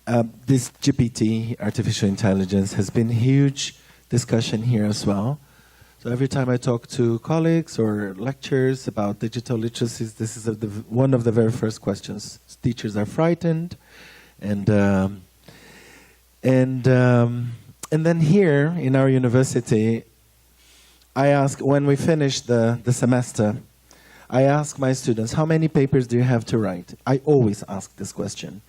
GPT, artificial intelligence, has been huge discussion here as well. So every time I talk to colleagues or lecturers about digital literacies, this is one of the very first questions. Teachers are frightened, and then here in our university, I ask, when we finish the semester, I ask my students, how many papers do you have to write? I always ask this question.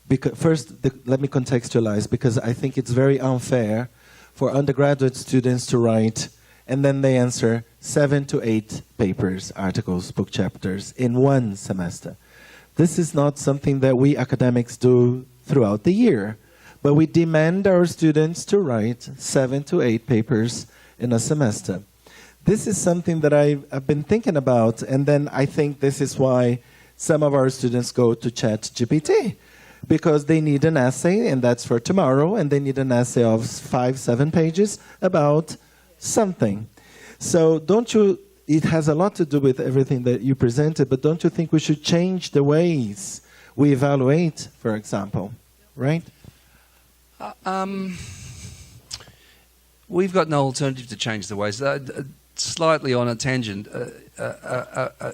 Because first, let me contextualize, because I think it's very unfair for undergraduate students to write, and then they answer 7 to 8 papers, articles, book chapters in one semester. This is not something that we academics do throughout the year, but we demand our students to write 7 to 8 papers in a semester. This is something that I've been thinking about, and then I think this is why some of our students go to ChatGPT, because they need an essay, and that's for tomorrow, and they need an essay of 5-7 pages about something. So don't you, it has a lot to do with everything that you presented, but don't you think we should change the ways we evaluate, for example, right? We've got no alternative to change the ways. Slightly on a tangent,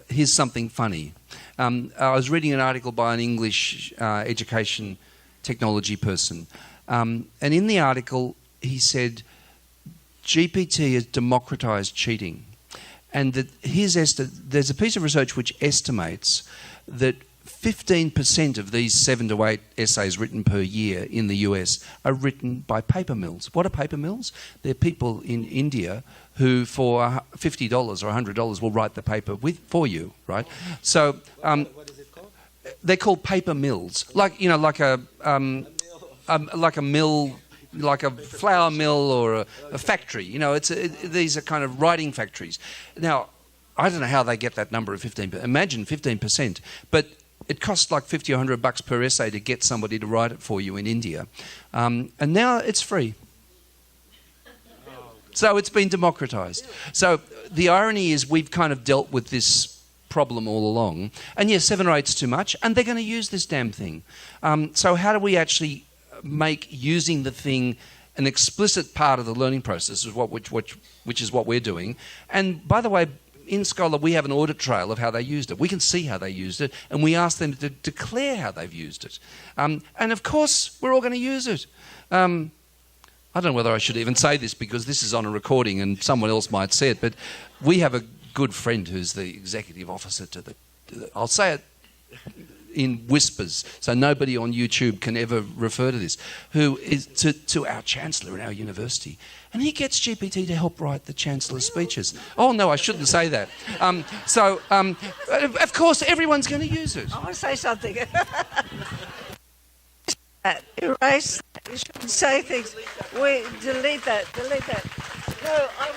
here's something funny. I was reading an article by an English education technology person, and in the article he said GPT has democratized cheating, and that there's a piece of research which estimates that 15% of these 7 to 8 essays written per year in the US are written by paper mills. What are paper mills? They're people in India who for $50 or $100 will write the paper for you, right? So what is it called? They're called paper mills, like a mill, like a flour mill or a factory. These are kind of writing factories. Now, I don't know how they get that number of 15%. Imagine 15%, but it costs like $50 or $100 per essay to get somebody to write it for you in India, and now it's free. So it's been democratized. So the irony is we've kind of dealt with this problem all along. And yes, 7 or 8's too much, and they're going to use this damn thing. So how do we actually make using the thing an explicit part of the learning process, which is what we're doing? And by the way, in Scholar, we have an audit trail of how they used it. We can see how they used it, and we ask them to declare how they've used it. And of course, we're all going to use it. I don't know whether I should even say this because this is on a recording and someone else might say it, but we have a good friend who's the executive officer to the I'll say it in whispers so nobody on YouTube can ever refer to this, who is to our chancellor in our university. And he gets GPT to help write the chancellor's speeches. Oh, no, I shouldn't say that. Of course, everyone's going to use it. I want to say something. Erase. You shouldn't say things. Delete that. No, I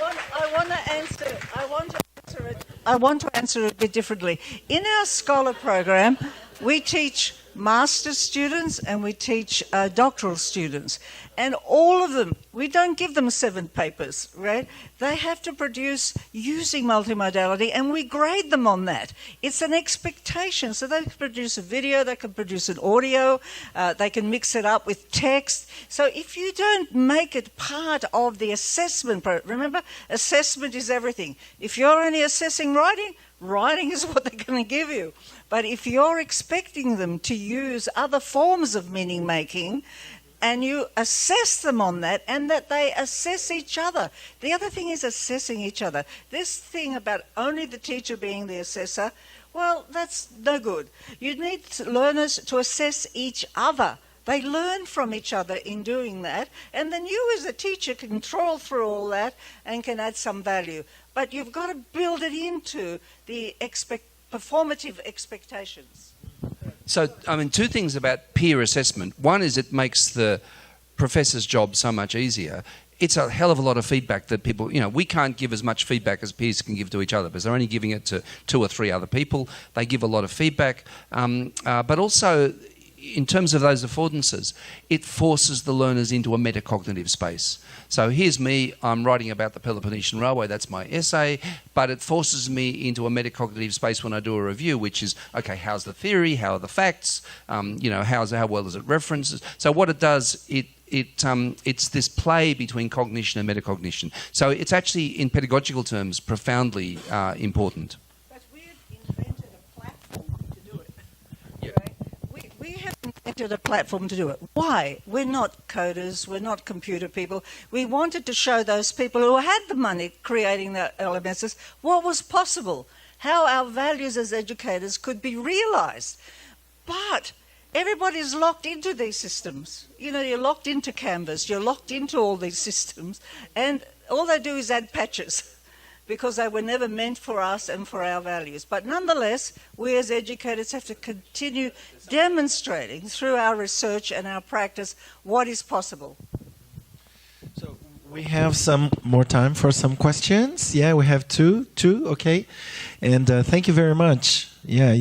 want to answer it a bit differently. In our Scholar program, we teach master's students and we teach doctoral students. And all of them, we don't give them 7 papers, right? They have to produce using multimodality and we grade them on that. It's an expectation. So they can produce a video, they can produce an audio, they can mix it up with text. So if you don't make it part of the assessment, remember, assessment is everything. If you're only assessing writing, writing is what they're going to give you. But if you're expecting them to use other forms of meaning making, and you assess them on that, and that they assess each other. The other thing is assessing each other. This thing about only the teacher being the assessor, well, that's no good. You need learners to assess each other. They learn from each other in doing that, and then you as a teacher can trawl through all that and can add some value. But you've got to build it into the performative expectations. So, I mean, two things about peer assessment. One is it makes the professor's job so much easier. It's a hell of a lot of feedback that people, we can't give as much feedback as peers can give to each other because they're only giving it to 2 or 3 other people. They give a lot of feedback. But also, in terms of those affordances, it forces the learners into a metacognitive space. So here's me, I'm writing about the Peloponnesian Railway, that's my essay, but it forces me into a metacognitive space when I do a review, which is, okay, how's the theory, how are the facts, how well is it referenced? So what it does, it's this play between cognition and metacognition. So it's actually, in pedagogical terms, profoundly important. But we have invented a platform to do it. Yep. Right? We have invented a platform to do it. Why? We're not coders, we're not computer people. We wanted to show those people who had the money creating the LMSs what was possible, how our values as educators could be realised. But everybody's locked into these systems. You're locked into Canvas, you're locked into all these systems, and all they do is add patches because they were never meant for us and for our values. But nonetheless, we as educators have to continue demonstrating through our research and our practice what is possible. So we have some more time for some questions. Yeah, we have two, okay. And thank you very much. Yeah,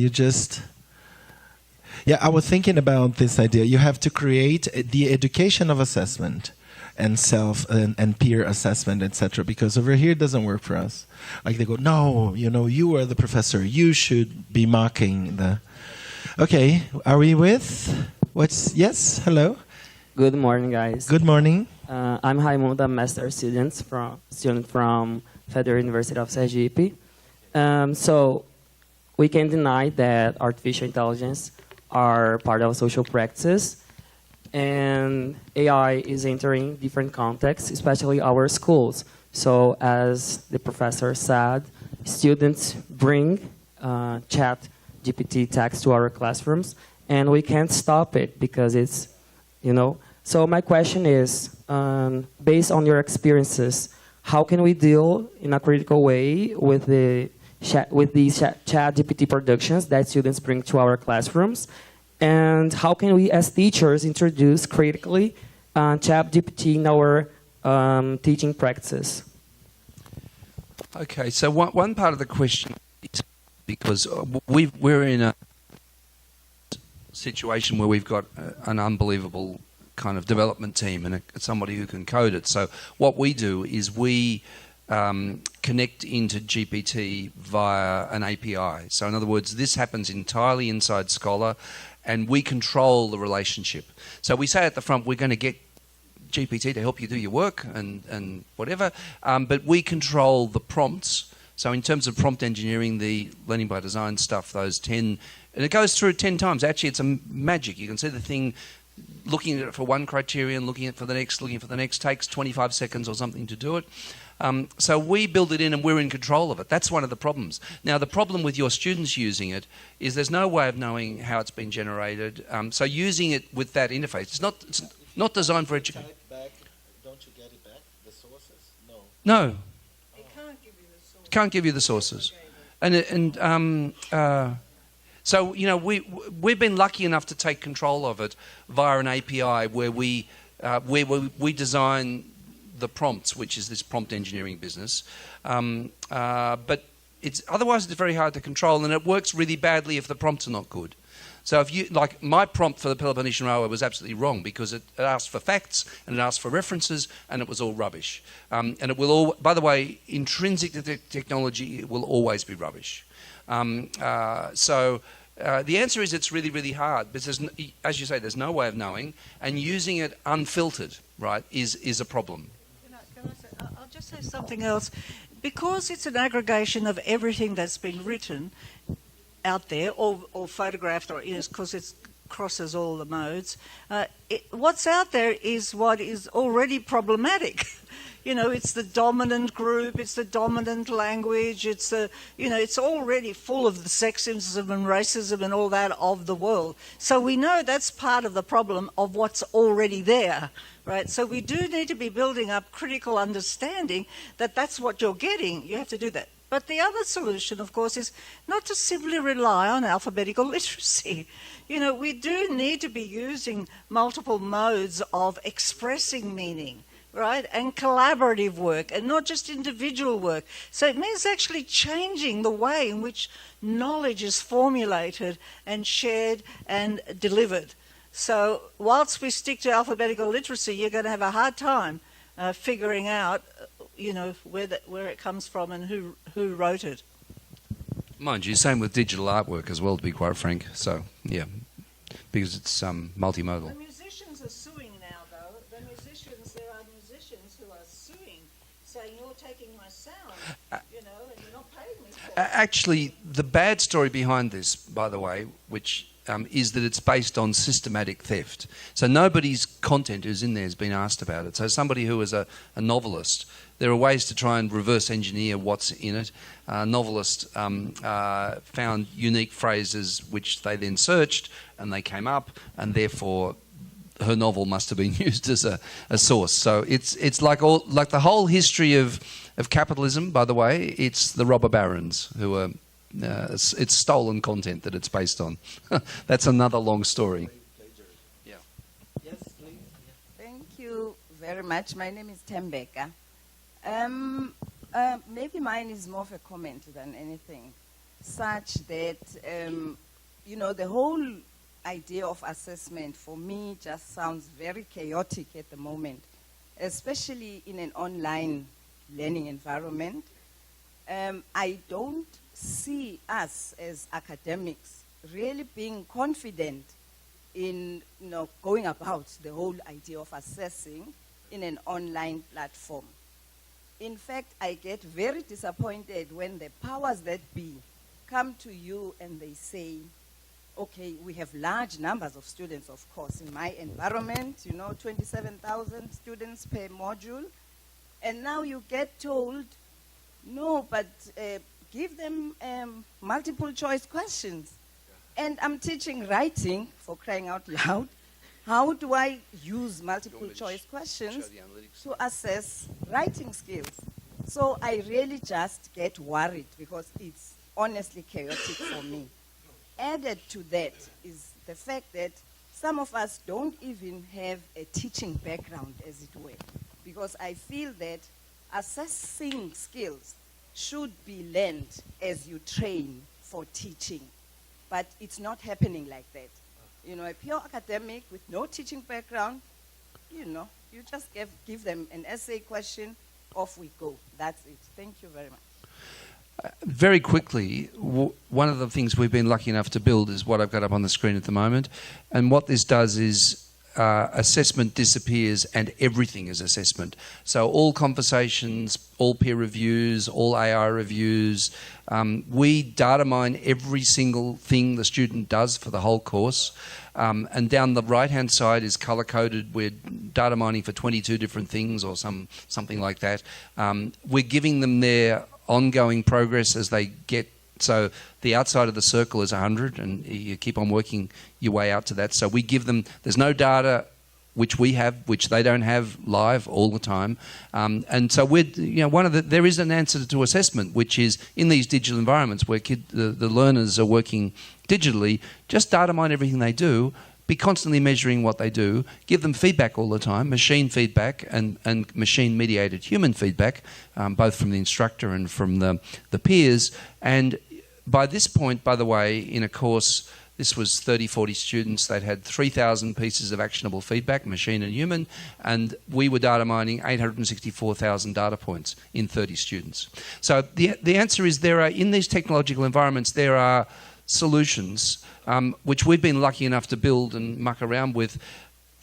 I was thinking about this idea. You have to create the education of assessment and self and peer assessment, etc. Because over here it doesn't work for us. Like they go, no, you are the professor. You should be mocking the. Okay, are we with? Yes? Hello. Good morning, guys. Good morning. I'm Raimundo, a master student from Federal University of Sergipe. So we can deny that artificial intelligence are part of social practices, and AI is entering different contexts, especially our schools. So as the professor said, students bring chat GPT text to our classrooms, and we can't stop it because it's, So my question is, based on your experiences, how can we deal in a critical way with these chat GPT productions that students bring to our classrooms? And how can we, as teachers, introduce critically chat GPT in our teaching practices? Okay, so one part of the question is because we're in a situation where we've got an unbelievable kind of development team and somebody who can code it. So what we do is we connect into GPT via an API. So in other words, this happens entirely inside Scholar, and we control the relationship. So we say at the front, we're going to get GPT to help you do your work and whatever, but we control the prompts. So in terms of prompt engineering, the learning by design stuff, those 10, and it goes through 10 times. Actually, it's a magic. You can see the thing, looking at it for one criterion, looking at it for the next, takes 25 seconds or something to do it. So we build it in and we're in control of it. That's one of the problems. Now, the problem with your students using it is there's no way of knowing how it's been generated. So using it with that interface, it's not designed for education. Don't you get it back, the sources? No. It can't give you the sources. Can't give you the sources. So, we've been lucky enough to take control of it via an API where we design the prompts, which is this prompt engineering business. But otherwise it's very hard to control, and it works really badly if the prompts are not good. So if you, like my prompt for the Peloponnesian Railway was absolutely wrong because it asked for facts and it asked for references and it was all rubbish. And it will all, by the way, intrinsic to the technology, it will always be rubbish. So the answer is it's really, really hard because, as you say, there's no way of knowing, and using it unfiltered, right, is a problem. I'll just say something else. Because it's an aggregation of everything that's been written out there or photographed, or because it crosses all the modes, what's out there is what is already problematic. It's the dominant group, it's the dominant language, it's already full of the sexism and racism and all that of the world. So we know that's part of the problem of what's already there, right? So we do need to be building up critical understanding that that's what you're getting. You have to do that. But the other solution, of course, is not to simply rely on alphabetical literacy. You know, we do need to be using multiple modes of expressing meaning, right? And collaborative work, and not just individual work. So it means actually changing the way in which knowledge is formulated and shared and delivered. So whilst we stick to alphabetical literacy, you're going to have a hard time figuring out, you know, where it comes from and who wrote it. Mind you, same with digital artwork as well, to be quite frank. So, yeah, because it's multimodal. The musicians are suing now, though. There are musicians who are suing, saying you're taking my sound, you know, and you're not paying me for it. Actually, the bad story behind this, by the way, which is that it's based on systematic theft. So nobody's content who's in there has been asked about it. So somebody who is a novelist, there are ways to try and reverse engineer what's in it. A novelist found unique phrases which they then searched and they came up, and therefore her novel must have been used as a source. So it's like the whole history of capitalism, by the way. It's the robber barons who are it's stolen content that it's based on. That's another long story. Yeah. Yes, please. Thank you very much. My name is Tembeka. Maybe mine is more of a comment than anything, such that, you know, the whole idea of assessment for me just sounds very chaotic at the moment, especially in an online learning environment. I don't see us as academics really being confident in, you know, going about the whole idea of assessing in an online platform. In fact, I get very disappointed when the powers that be come to you and they say, okay, we have large numbers of students, of course, in my environment, you know, 27,000 students per module, and now you get told, no, but give them multiple choice questions. And I'm teaching writing, for crying out loud. How do I use multiple choice questions to assess writing skills? So I really just get worried because it's honestly chaotic for me. Added to that is the fact that some of us don't even have a teaching background, as it were, because I feel that assessing skills should be learned as you train for teaching. But it's not happening like that. You know, a pure academic with no teaching background, you know, you just give them an essay question, off we go. That's it. Thank you very much. Very quickly, one of the things we've been lucky enough to build is what I've got up on the screen at the moment. And what this does is assessment disappears and everything is assessment. So all conversations, all peer reviews, all AI reviews, we data mine every single thing the student does for the whole course. And down the right-hand side is color-coded. We're data mining for 22 different things or something like that. We're giving them their ongoing progress as they get. So the outside of the circle is 100, and you keep on working your way out to that. So we give them, there's no data which we have, which they don't have live all the time. And so we're, you know, there is an answer to assessment, which is in these digital environments where the learners are working digitally, just data mine everything they do, be constantly measuring what they do, give them feedback all the time, machine feedback and machine-mediated human feedback, both from the instructor and from the peers. And by this point, by the way, in a course, this was 30, 40 students. They'd had 3,000 pieces of actionable feedback, machine and human, and we were data mining 864,000 data points in 30 students. So the answer is in these technological environments, there are solutions which we've been lucky enough to build and muck around with.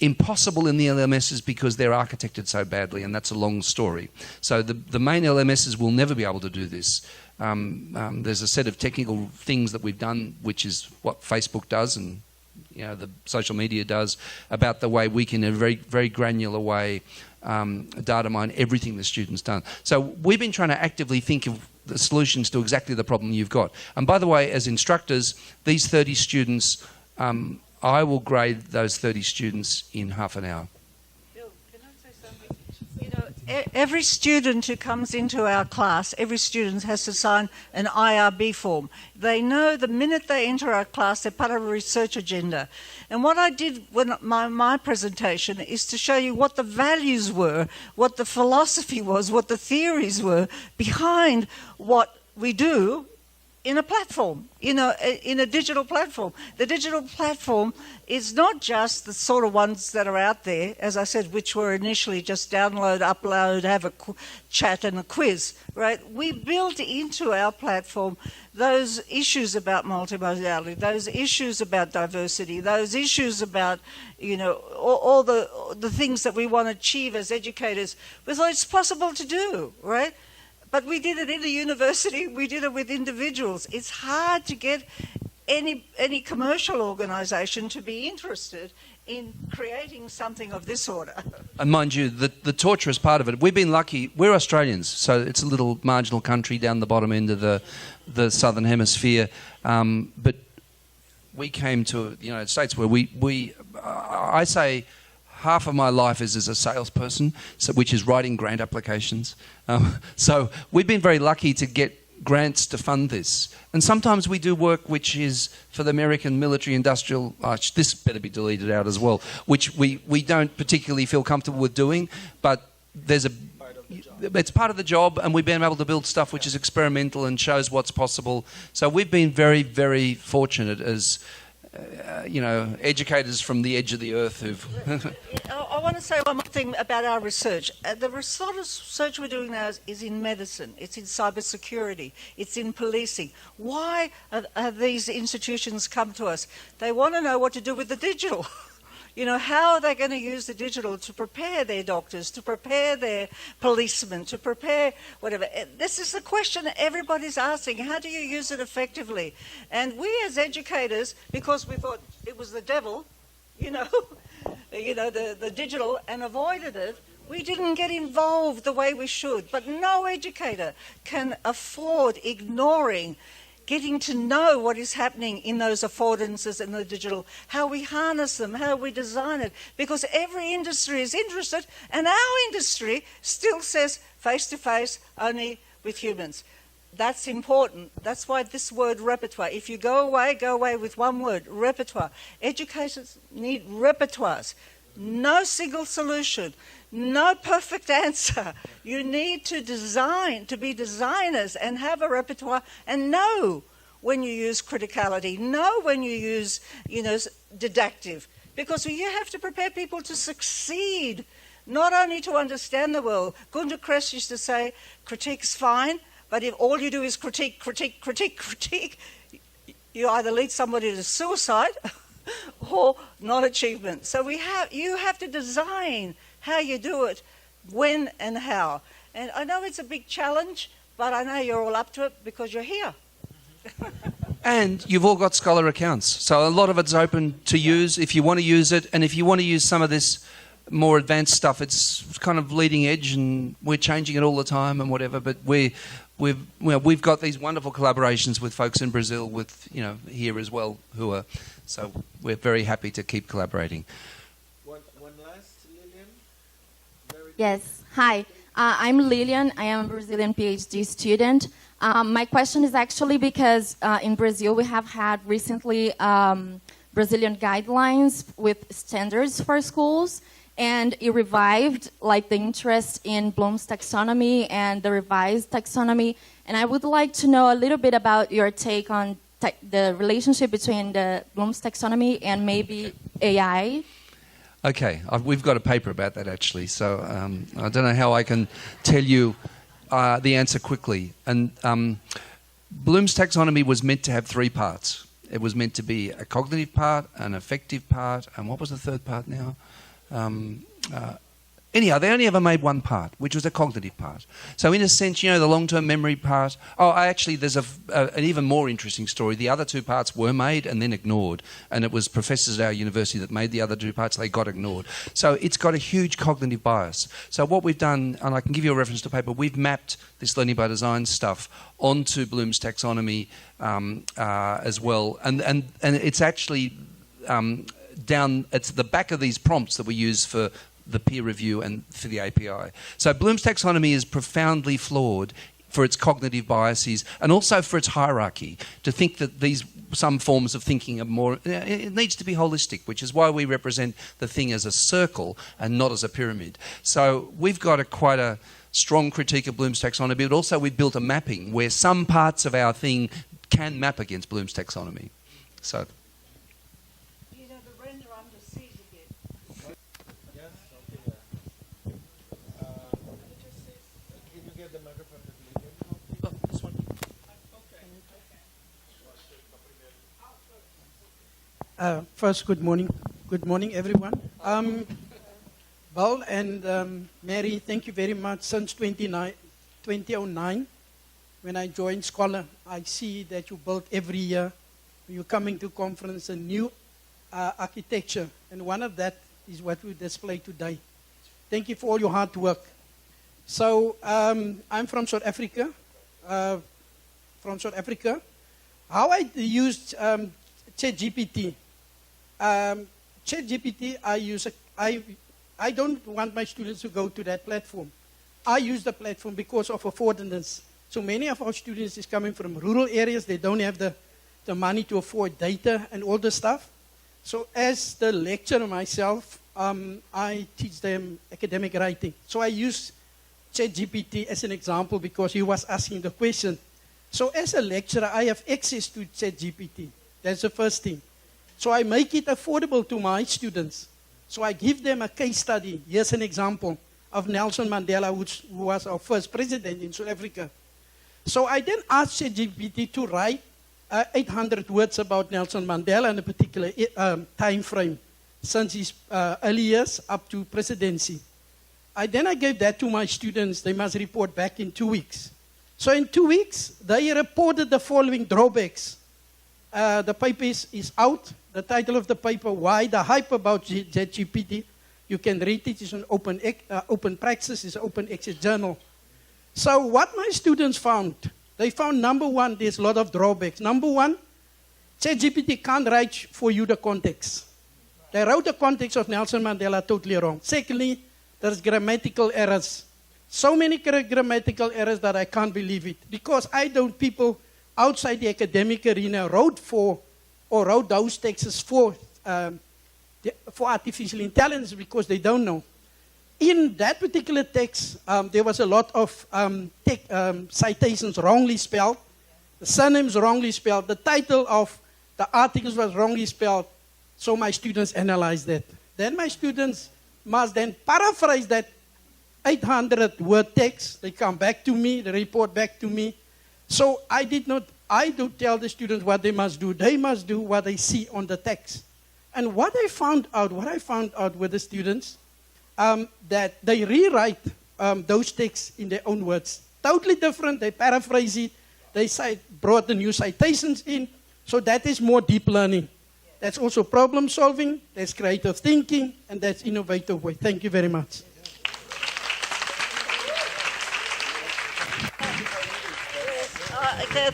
Impossible in the LMSs because they're architected so badly, and that's a long story. So the main LMSs will never be able to do this. There's a set of technical things that we've done, which is what Facebook does and, you know, the social media does, about the way we can, in a very, very granular way, data mine everything the student's done. So we've been trying to actively think of the solutions to exactly the problem you've got. And by the way, as instructors, these 30 students, I will grade those 30 students in half an hour. Bill, can I say something? You know, every student who comes into our class, every student has to sign an IRB form. They know the minute they enter our class, they're part of a research agenda. And what I did when my presentation is to show you what the values were, what the philosophy was, what the theories were behind what we do in a platform, in a digital platform. The digital platform is not just the sort of ones that are out there, as I said, which were initially just download, upload, have a chat and a quiz, right? We built into our platform those issues about multimodality, those issues about diversity, those issues about, all the things that we want to achieve as educators. We thought it's possible to do, right? But we did it in the university, we did it with individuals. It's hard to get any commercial organisation to be interested in creating something of this order. And mind you, the torturous part of it, we've been lucky, we're Australians, so it's a little marginal country down the bottom end of the southern hemisphere, but we came to the United States where I say, half of my life is as a salesperson, which is writing grant applications. So we've been very lucky to get grants to fund this. And sometimes we do work which is for the American military industrial, this better be deleted out as well, which we don't particularly feel comfortable with doing, but it's part of the job, and we've been able to build stuff which is experimental and shows what's possible. So we've been very, very fortunate as educators from the edge of the earth who've... I want to say one more thing about our research. The sort of research we're doing now is in medicine, it's in cybersecurity, it's in policing. Why have these institutions come to us? They want to know what to do with the digital. How are they going to use the digital to prepare their doctors, to prepare their policemen, to prepare whatever? This is the question that everybody's asking. How do you use it effectively? And we as educators, because we thought it was the devil, the digital, and avoided it, we didn't get involved the way we should. But no educator can afford ignoring getting to know what is happening in those affordances in the digital, how we harness them, how we design it, because every industry is interested, and our industry still says face-to-face only with humans. That's important. That's why this word repertoire, if you go away with one word, repertoire. Educators need repertoires. No single solution, no perfect answer. You need to design, to be designers and have a repertoire and know when you use criticality, know when you use, didactive. Because you have to prepare people to succeed, not only to understand the world. Gunter Kress used to say, critique's fine, but if all you do is critique, you either lead somebody to suicide or not achievement. So you have to design how you do it, when and how. And I know it's a big challenge, but I know you're all up to it because you're here. And you've all got Scholar accounts. So a lot of it's open to use if you want to use it. And if you want to use some of this more advanced stuff, it's kind of leading edge, and we're changing it all the time and whatever. But we've got these wonderful collaborations with folks in Brazil, with here as well, who are, so we're very happy to keep collaborating. One last, Lillian. Yes. Hi, I'm Lillian. I am a Brazilian PhD student. My question is actually because in Brazil we have had recently Brazilian guidelines with standards for schools, and it revived the interest in Bloom's taxonomy and the revised taxonomy. And I would like to know a little bit about your take on the relationship between the Bloom's taxonomy and maybe AI. Okay, we've got a paper about that actually, so I don't know how I can tell you the answer quickly. And Bloom's taxonomy was meant to have three parts. It was meant to be a cognitive part, an affective part, and what was the third part now? Anyhow, they only ever made one part, which was a cognitive part. So in a sense, the long-term memory part... actually, there's an even more interesting story. The other two parts were made and then ignored, and it was professors at our university that made the other two parts. They got ignored. So it's got a huge cognitive bias. So what we've done, and I can give you a reference to paper, we've mapped this learning by design stuff onto Bloom's taxonomy as well. And it's actually... it's the back of these prompts that we use for the peer review and for the API. So Bloom's taxonomy is profoundly flawed for its cognitive biases and also for its hierarchy, to think that some forms of thinking are more, it needs to be holistic, which is why we represent the thing as a circle and not as a pyramid. So we've got quite a strong critique of Bloom's taxonomy, but also we've built a mapping where some parts of our thing can map against Bloom's taxonomy. So. You know, the render under siege again. Yes, okay. Can you get the microphone to Lillian? Oh, this one. First, good morning. Good morning, everyone. Bill and Mary, thank you very much. Since 2009, when I joined Scholar, I see that you build every year. You're coming to conference a new architecture, and one of that is what we display today. Thank you for all your hard work. So I'm from South Africa. How I used ChatGPT. ChatGPT, I don't want my students to go to that platform. I use the platform because of affordance. So many of our students is coming from rural areas. They don't have the money to afford data and all the stuff. So as the lecturer myself, I teach them academic writing. So I use ChatGPT as an example because he was asking the question. So as a lecturer, I have access to ChatGPT. That's the first thing. So I make it affordable to my students. So I give them a case study. Here's an example of Nelson Mandela, who was our first president in South Africa. So I then asked ChatGPT to write 800 words about Nelson Mandela in a particular time frame, since his early years up to presidency. I gave that to my students. They must report back in 2 weeks. So in 2 weeks, they reported the following drawbacks. The paper is out. The title of the paper, Why the Hype About ChatGPT. You can read it. It's an open praxis. It's an open access journal. So what my students found, they found, number one, there's a lot of drawbacks. Number one, ChatGPT can't write for you the context. They wrote the context of Nelson Mandela totally wrong. Secondly, there's grammatical errors. So many grammatical errors that I can't believe it. Because people outside the academic arena wrote those texts for artificial intelligence because they don't know. In that particular text, there was a lot of citations wrongly spelled, the surnames wrongly spelled, the title of the articles was wrongly spelled, so my students analyzed that. Then my students must then paraphrase that 800-word text. They come back to me, they report back to me. So I don't tell the students what they must do. They must do what they see on the text. And what I found out with the students, that they rewrite those texts in their own words. Totally different. They paraphrase it. They brought the new citations in. So that is more deep learning. That's also problem solving. That's creative thinking. And that's innovative way. Thank you very much.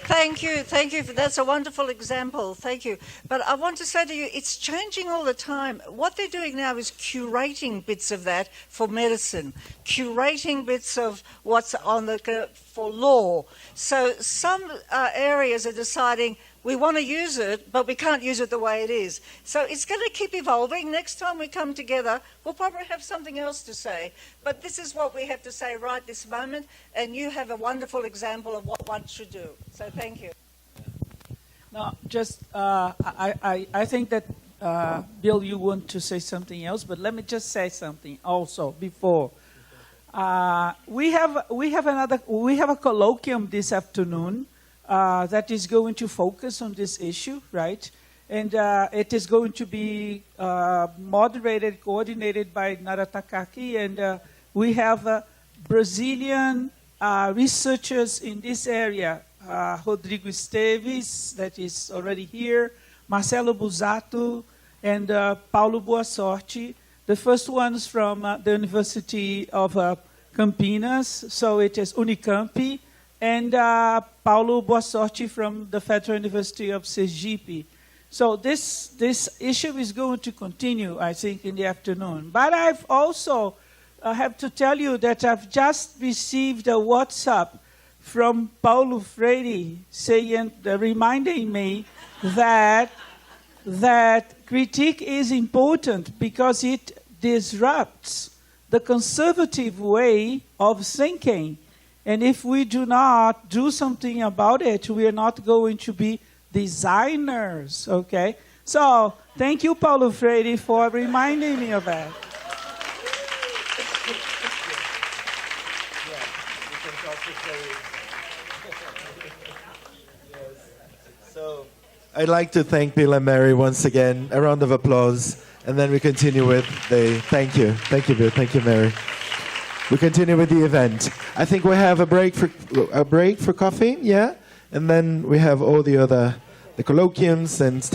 Thank you. That's a wonderful example. Thank you. But I want to say to you, it's changing all the time. What they're doing now is curating bits of that for medicine, curating bits of what's on for law. So some areas are deciding we want to use it, but we can't use it the way it is. So it's going to keep evolving. Next time we come together, we'll probably have something else to say. But this is what we have to say right this moment, and you have a wonderful example of what one should do. So thank you. No, just I think that Bill, you want to say something else, but let me just say something also before. We have a colloquium this afternoon that is going to focus on this issue, right? And it is going to be moderated, coordinated by Naratakaki, and we have Brazilian researchers in this area, Rodrigo Esteves, that is already here, Marcelo Busato, and Paulo Boa Sorte. The first one's from the University of Campinas, so it is Unicamp, and Paulo Boa Sorte from the Federal University of Sergipe. So this issue is going to continue, I think, in the afternoon. But I've also have to tell you that I've just received a WhatsApp from Paulo Freire saying, reminding me that critique is important because it disrupts the conservative way of thinking. And if we do not do something about it, we are not going to be designers, okay? So, thank you, Paulo Freire, for reminding me of that. So, I'd like to thank Bill and Mary once again. A round of applause. And then we continue with the... Thank you. Thank you, Bill. Thank you, Mary. We continue with the event. I think we have a break for coffee, yeah? And then we have all the colloquiums and stuff.